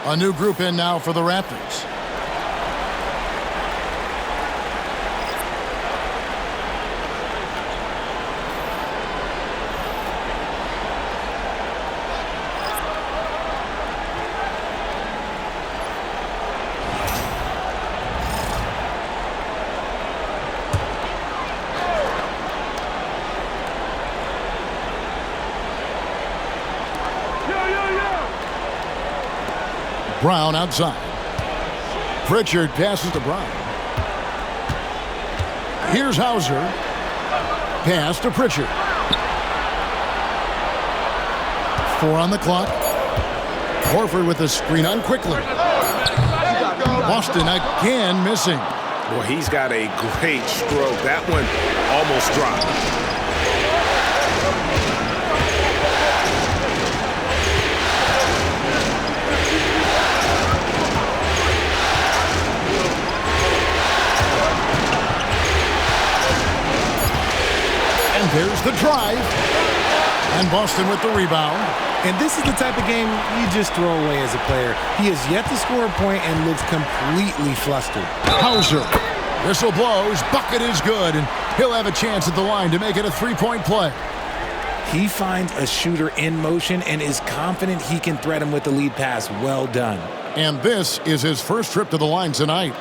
A new group in now for the Raptors. Brown outside. Pritchard passes to Brown. Here's Hauser. Pass to Pritchard. 4 on the clock. Horford with the screen on quickly. Boston again missing. Boy, he's got a great stroke. That one almost dropped. There's the drive. And Boston with the rebound. And this is the type of game you just throw away as a player. He has yet to score a point and looks completely flustered. Hauser. Whistle blows. Bucket is good. And he'll have a chance at the line to make it a three-point play. He finds a shooter in motion and is confident he can thread him with the lead pass. Well done. And this is his first trip to the line tonight.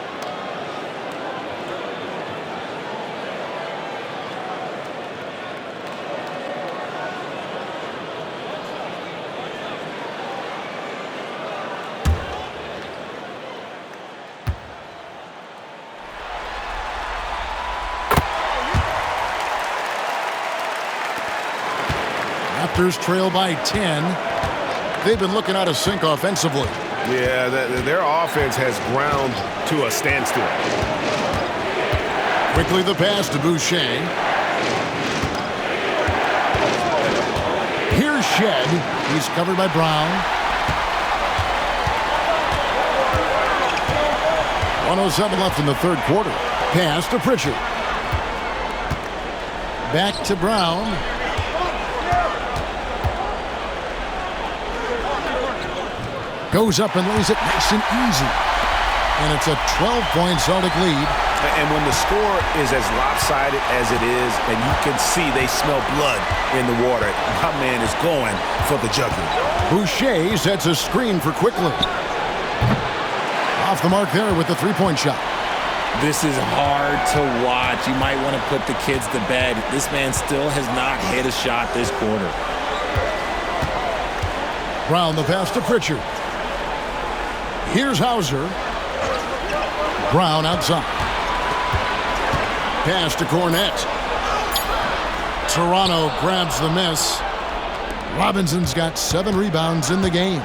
Raptors trail by 10. They've been looking out of sync offensively. Yeah, their offense has ground to a standstill. Quickly the pass to Boucher. Here's Shed. He's covered by Brown. 1:07 left in the third quarter. Pass to Pritchard. Back to Brown. Goes up and lays it nice and easy. And it's a 12-point Celtic lead. And when the score is as lopsided as it is, and you can see they smell blood in the water, my man is going for the jugular. Boucher sets a screen for Quickly. Off the mark there with the three-point shot. This is hard to watch. You might want to put the kids to bed. This man still has not hit a shot this quarter. Brown the pass to Pritchard. Here's Hauser. Brown outside. Pass to Cornette. Toronto grabs the miss. Robinson's got 7 rebounds in the game.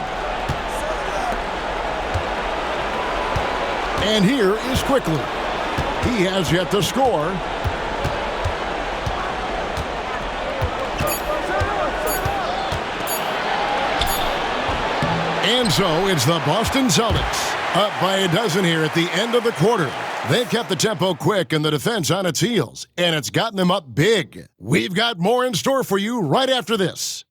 And here is Quickly. He has yet to score. And so it's the Boston Celtics up by a dozen here at the end of the quarter. They've kept the tempo quick and the defense on its heels, and it's gotten them up big. We've got more in store for you right after this.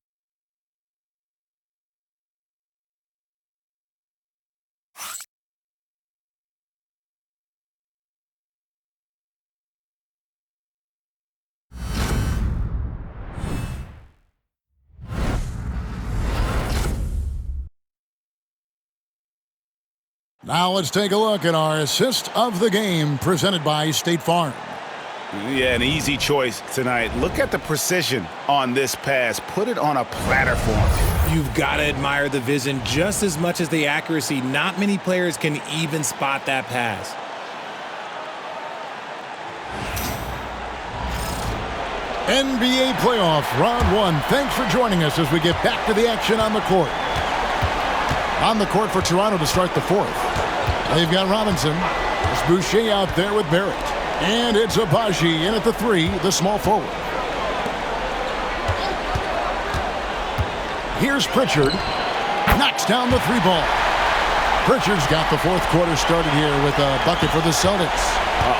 Now let's take a look at our assist of the game presented by State Farm. Yeah, an easy choice tonight. Look at the precision on this pass. Put it on a platter for him. You've got to admire the vision just as much as the accuracy. Not many players can even spot that pass. NBA playoff round 1. Thanks for joining us as we get back to the action on the court. On the court for Toronto to start the 4th. They've got Robinson. It's Boucher out there with Barrett. And it's Abaji in at the 3, the small forward. Here's Pritchard. Knocks down the 3 ball. Pritchard's got the 4th quarter started here with a bucket for the Celtics.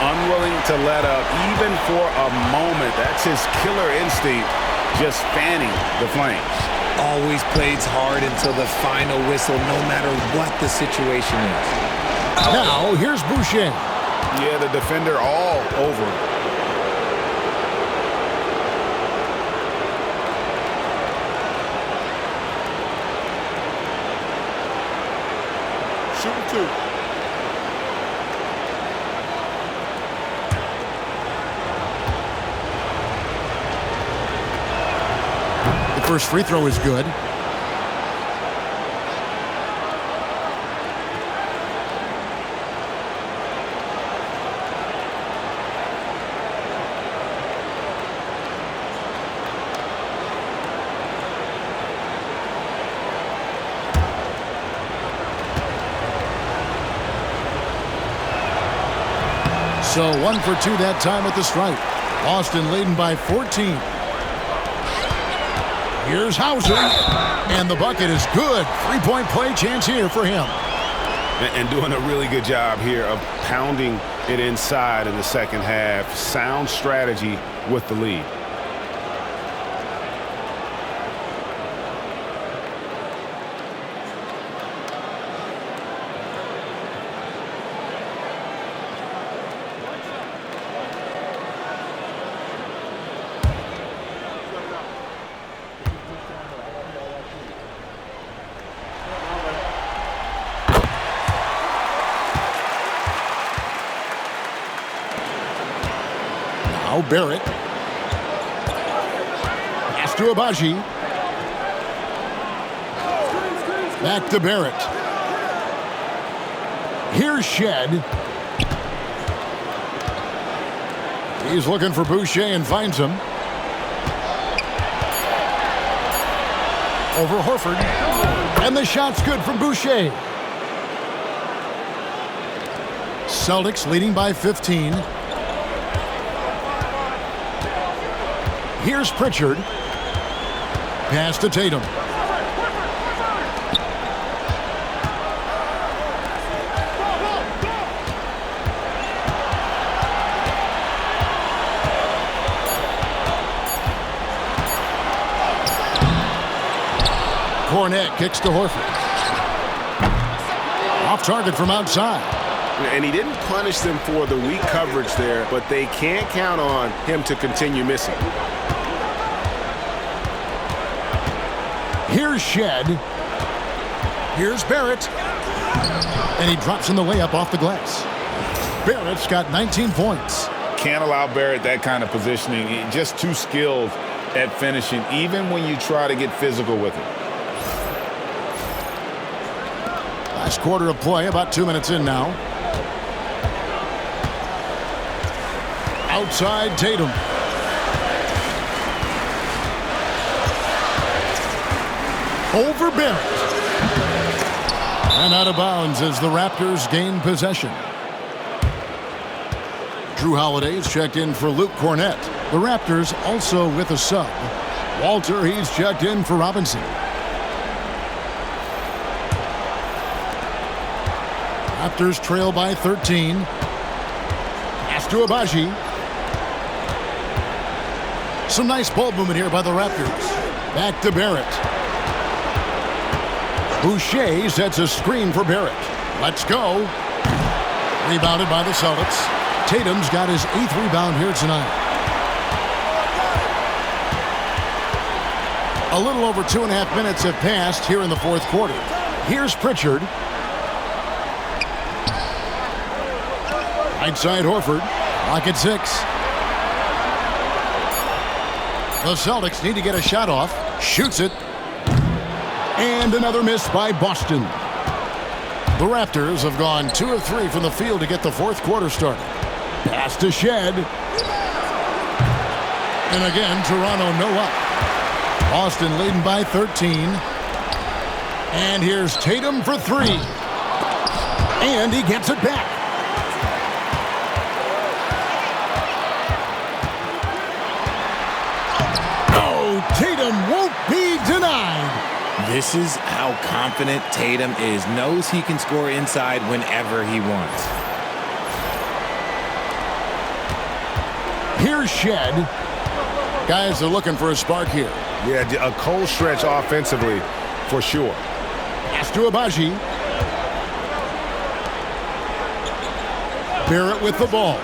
Unwilling to let up even for a moment. That's his killer instinct, just fanning the flames. Always plays hard until the final whistle, no matter what the situation is. Now, here's Boucher. Yeah, the defender all over him. Shooting 2. The first free throw is good. So 1 for 2 that time at the stripe. Boston leading by 14. Here's Hauser. And the bucket is good. 3-point play chance here for him. And doing a really good job here of pounding it inside in the second half. Sound strategy with the lead. Now Barrett. Pass to Abaji. Back to Barrett. Here's Shed. He's looking for Boucher and finds him. Over Horford. And the shot's good from Boucher. Celtics leading by 15. Here's Pritchard. Pass to Tatum. Cornette kicks to Horford. Off target from outside. And he didn't punish them for the weak coverage there, but they can't count on him to continue missing. Here's Shed. Here's Barrett. And he drops in the layup off the glass. Barrett's got 19 points. Can't allow Barrett that kind of positioning. He's just too skilled at finishing, even when you try to get physical with it. Last quarter of play, about 2 minutes in now. Outside Tatum. Over Barrett. And out of bounds as the Raptors gain possession. Drew Holiday's checked in for Luke Cornett. The Raptors also with a sub. Walter, he's checked in for Robinson. Raptors trail by 13. Pass to Abaji. Some nice ball movement here by the Raptors. Back to Barrett. Boucher sets a screen for Barrett. Let's go. Rebounded by the Celtics. Tatum's got his 8th rebound here tonight. A little over 2.5 minutes have passed here in the fourth quarter. Here's Pritchard. Right side Horford. Clock at 6. The Celtics need to get a shot off. Shoots it. And another miss by Boston. The Raptors have gone 2 of 3 from the field to get the fourth quarter started. Pass to Shed. And again, Toronto no up. Boston leading by 13. And here's Tatum for 3. And he gets it back. Oh, Tatum won't be denied. This is how confident Tatum is. Knows he can score inside whenever he wants. Here's Shed. Guys are looking for a spark here. Yeah, a cold stretch offensively for sure. Pass to Abaji. Barrett with the ball.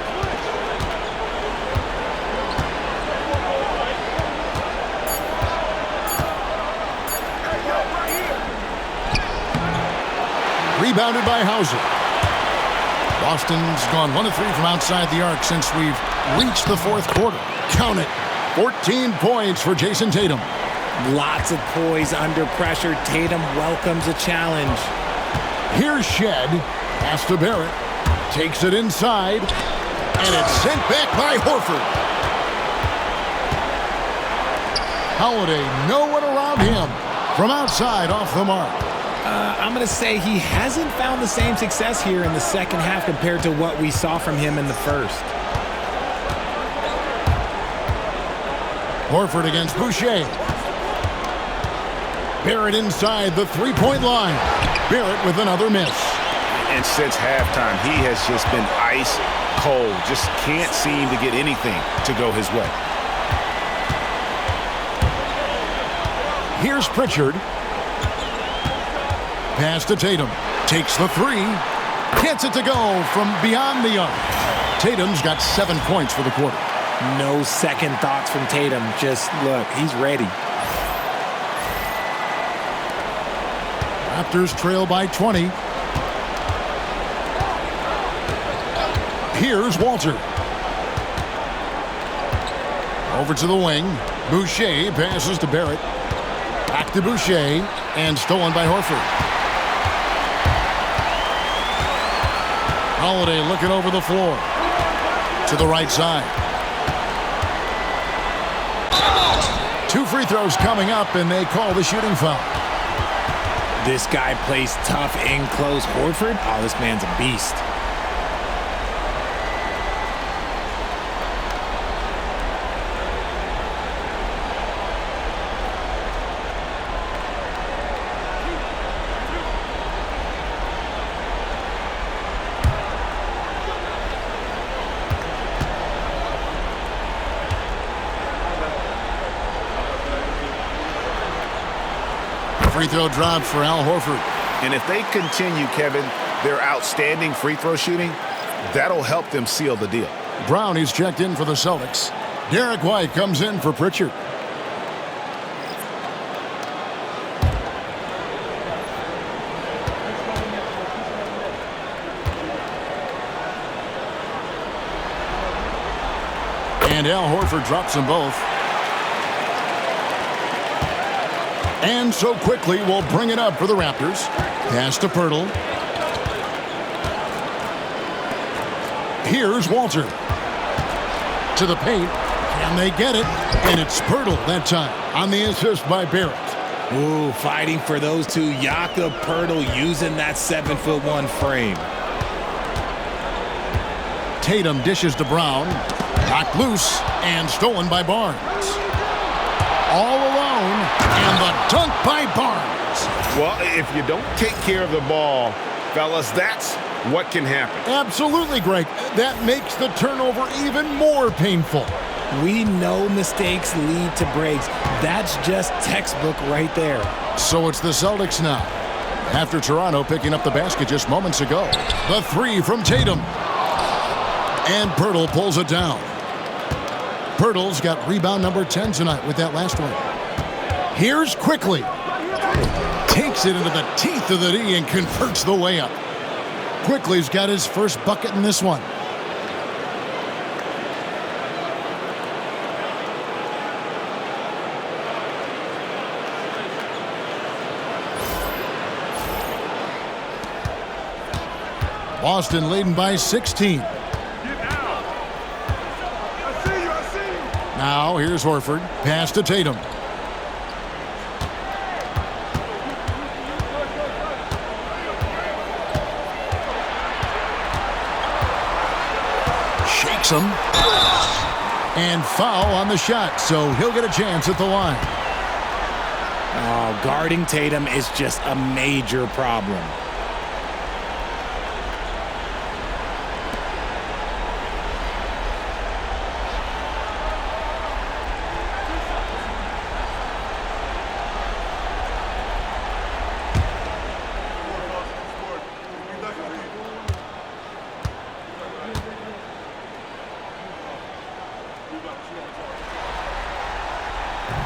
Rebounded by Hauser. Boston's gone 1 of 3 from outside the arc since we've reached the fourth quarter. Count it. 14 points for Jason Tatum. Lots of poise under pressure. Tatum welcomes a challenge. Here's Shed. Pass to Barrett. Takes it inside. And it's sent back by Horford. Holiday, no one around him. From outside, off the mark. I'm going to say he hasn't found the same success here in the second half compared to what we saw from him in the first. Horford against Boucher. Barrett inside the three-point line. Barrett with another miss. And since halftime, he has just been ice cold. Just can't seem to get anything to go his way. Here's Pritchard. Pass to Tatum. Takes the 3. Gets it to go from beyond the arc. Tatum's got 7 points for the quarter. No second thoughts from Tatum. Just look, he's ready. Raptors trail by 20. Here's Walter. Over to the wing. Boucher passes to Barrett. Back to Boucher. And stolen by Horford. Holiday looking over the floor. To the right side. 2 free throws coming up, and they call the shooting foul. This guy plays tough in close. Horford, oh, this man's a beast. Free throw dropped for Al Horford. And if they continue, Kevin, their outstanding free throw shooting, that'll help them seal the deal. Brown is checked in for the Celtics. Derek White comes in for Pritchard. And Al Horford drops them both. And so quickly will bring it up for the Raptors. Pass to Pirtle. Here's Walter. To the paint. Can they get it? And it's Pirtle that time on the assist by Barrett. Ooh, fighting for those two. Jakob Pirtle using that 7'1" frame. Tatum dishes to Brown. Knocked loose and stolen by Barnes. All alone, and the dunk by Barnes. Well, if you don't take care of the ball, fellas, that's what can happen. Absolutely, Greg. That makes the turnover even more painful. We know mistakes lead to breaks. That's just textbook right there. So it's the Celtics now. After Toronto picking up the basket just moments ago. The three from Tatum. And Pirtle pulls it down. Pirtle's got rebound number 10 tonight with that last one. Here's Quickly. Takes it into the teeth of the D and converts the layup. Quickly's got his first bucket in this one. Boston leading by 16. Now here's Horford. Pass to Tatum. Shakes him. And foul on the shot, so he'll get a chance at the line. Oh, guarding Tatum is just a major problem.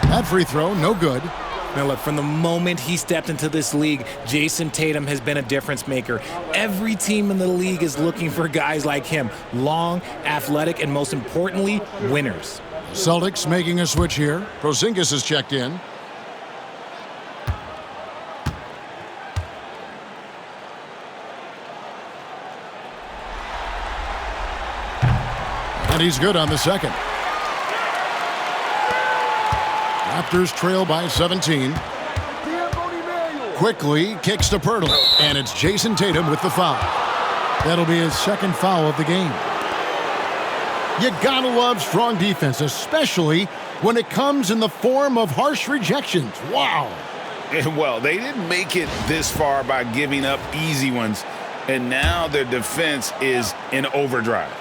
That free throw, no good. Now look, from the moment he stepped into this league, Jason Tatum has been a difference maker. Every team in the league is looking for guys like him. Long, athletic, and most importantly, winners. Celtics making a switch here. Porzingis is checked in. And he's good on the second. Raptors trail by 17. Quickly kicks to Pirtle, and it's Jason Tatum with the foul. That'll be his second foul of the game. You gotta love strong defense, especially when it comes in the form of harsh rejections. Wow. Well, they didn't make it this far by giving up easy ones, and now their defense is in overdrive.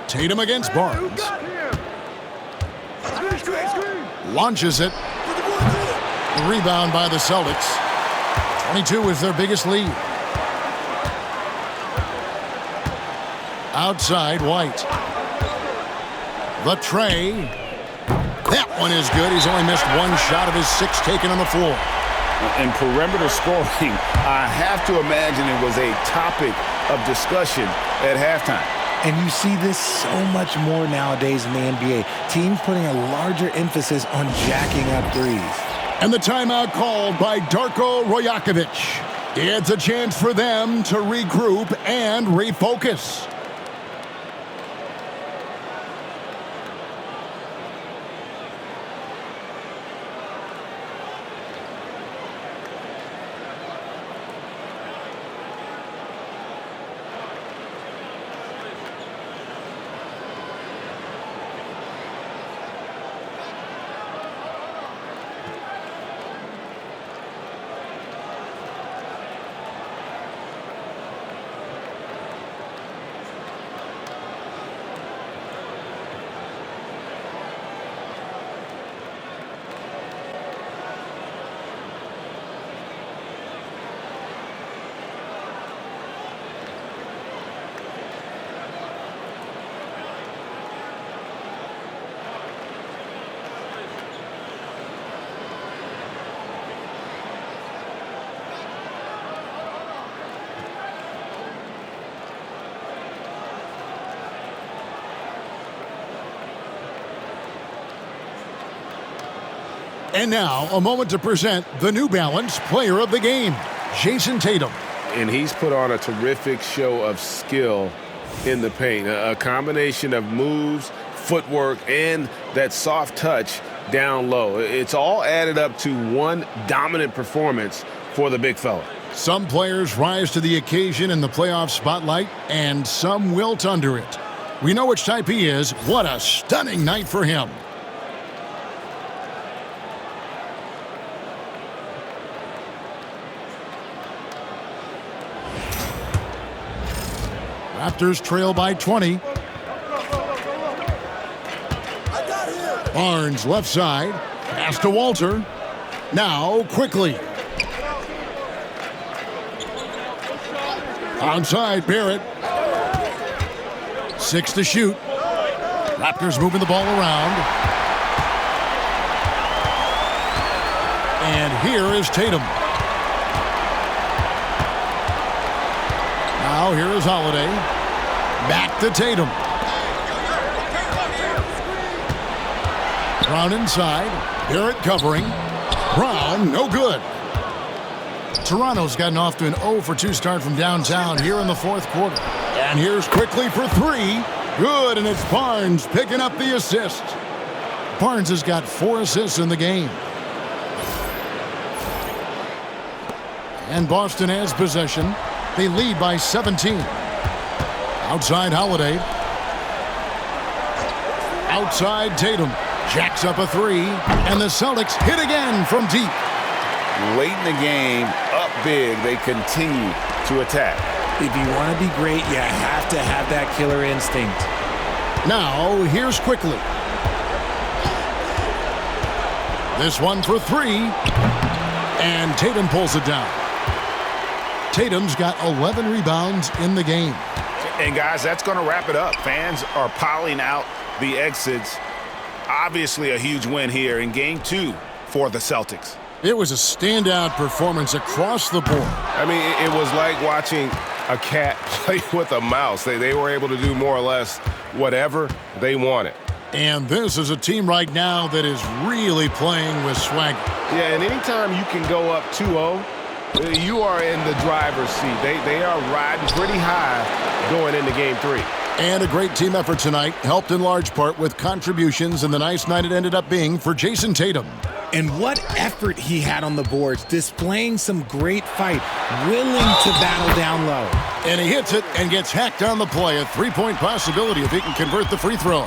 Tatum against Barnes. Launches it. Rebound by the Celtics. 22 is their biggest lead. Outside, White. The tray. That one is good. He's only missed one shot of his 6 taken on the floor. In perimeter scoring, I have to imagine it was a topic of discussion at halftime. And you see this so much more nowadays in the NBA. Teams putting a larger emphasis on jacking up threes. And the timeout called by Darko Rajakovic. It's a chance for them to regroup and refocus. And now, a moment to present the New Balance Player of the Game, Jason Tatum. And he's put on a terrific show of skill in the paint. A combination of moves, footwork, and that soft touch down low. It's all added up to one dominant performance for the big fella. Some players rise to the occasion in the playoff spotlight, and some wilt under it. We know which type he is. What a stunning night for him. Raptors trail by 20. Barnes left side. Pass to Walter. Now quickly. Outside Barrett. 6 to shoot. Raptors moving the ball around. And here is Tatum. Now here is Holiday. Back to Tatum. Brown inside. Barrett covering. Brown, no good. Toronto's gotten off to an 0-for-2 start from downtown here in the fourth quarter. And here's quickly for 3. Good, and it's Barnes picking up the assist. Barnes has got 4 assists in the game. And Boston has possession. They lead by 17. Outside Holiday. Outside Tatum. Jacks up a 3. And the Celtics hit again from deep. Late in the game, up big, they continue to attack. If you want to be great, you have to have that killer instinct. Now, here's quickly. This one for 3. And Tatum pulls it down. Tatum's got 11 rebounds in the game. And, guys, that's going to wrap it up. Fans are piling out the exits. Obviously a huge win here in Game 2 for the Celtics. It was a standout performance across the board. I mean, it was like watching a cat play with a mouse. They were able to do more or less whatever they wanted. And this is a team right now that is really playing with swagger. Yeah, and anytime you can go up 2-0, you are in the driver's seat. They are riding pretty high going into Game 3. And a great team effort tonight, helped in large part with contributions, and the nice night it ended up being for Jason Tatum. And what effort he had on the boards, displaying some great fight, willing to battle down low. And he hits it and gets hacked on the play. A 3-point possibility if he can convert the free throw.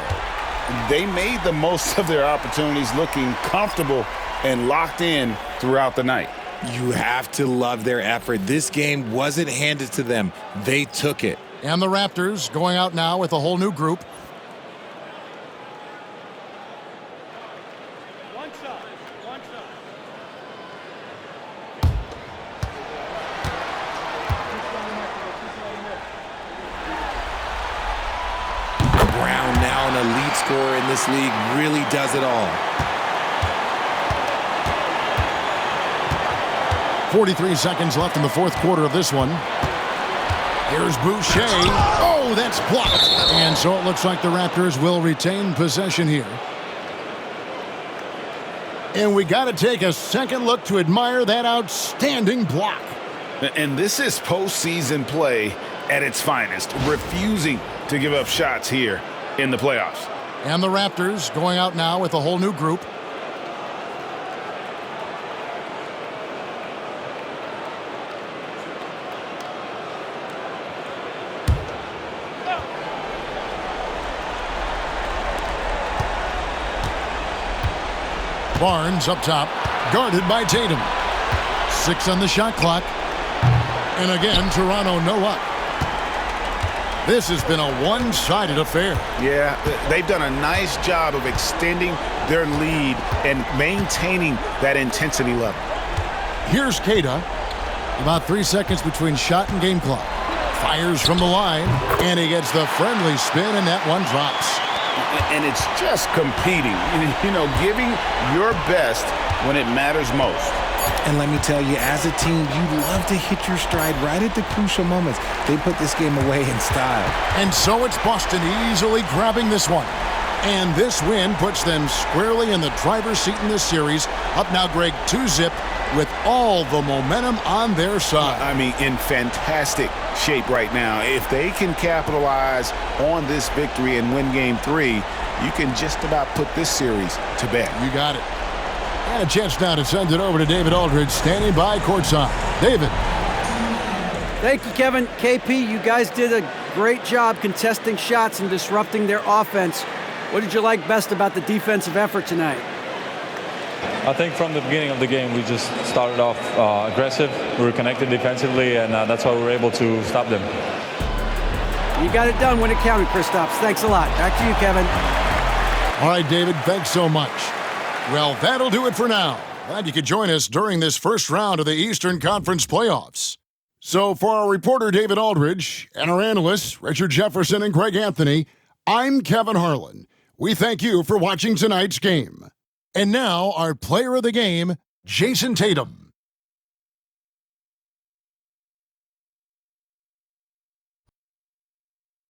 They made the most of their opportunities, looking comfortable and locked in throughout the night. You have to love their effort. This game wasn't handed to them. They took it. And the Raptors going out now with a whole new group. Brown, now an elite scorer in this league, really does it all. 43 seconds left in the fourth quarter of this one. Here's Boucher. Oh, that's blocked. And so it looks like the Raptors will retain possession here. And we got to take a second look to admire that outstanding block. And this is postseason play at its finest, refusing to give up shots here in the playoffs. And the Raptors going out now with a whole new group. Barnes up top, guarded by Tatum. 6 on the shot clock. And again, Toronto no up. This has been a one-sided affair. Yeah, they've done a nice job of extending their lead and maintaining that intensity level. Here's Queta. About 3 seconds between shot and game clock. Fires from the line, and he gets the friendly spin, and that one drops. And it's just competing, you know, giving your best when it matters most. And let me tell you, as a team, you love to hit your stride right at the crucial moments. They put this game away in style. And so it's Boston easily grabbing this one. And this win puts them squarely in the driver's seat in this series. Up now, Greg, 2-zip with all the momentum on their side. I mean, in fantastic shape right now. If they can capitalize on this victory and win Game 3, you can just about put this series to bed. You got it. And a chance now to send it over to David Aldridge, standing by courtside. David. Thank you, Kevin. KP, you guys did a great job contesting shots and disrupting their offense. What did you like best about the defensive effort tonight? I think from the beginning of the game, we just started off aggressive. We were connected defensively, and that's why we were able to stop them. You got it done when it counted, Kristaps. Thanks a lot. Back to you, Kevin. All right, David, thanks so much. Well, that'll do it for now. Glad you could join us during this first round of the Eastern Conference playoffs. So for our reporter, David Aldridge, and our analysts, Richard Jefferson and Greg Anthony, I'm Kevin Harlan. We thank you for watching tonight's game. And now, our player of the game, Jason Tatum.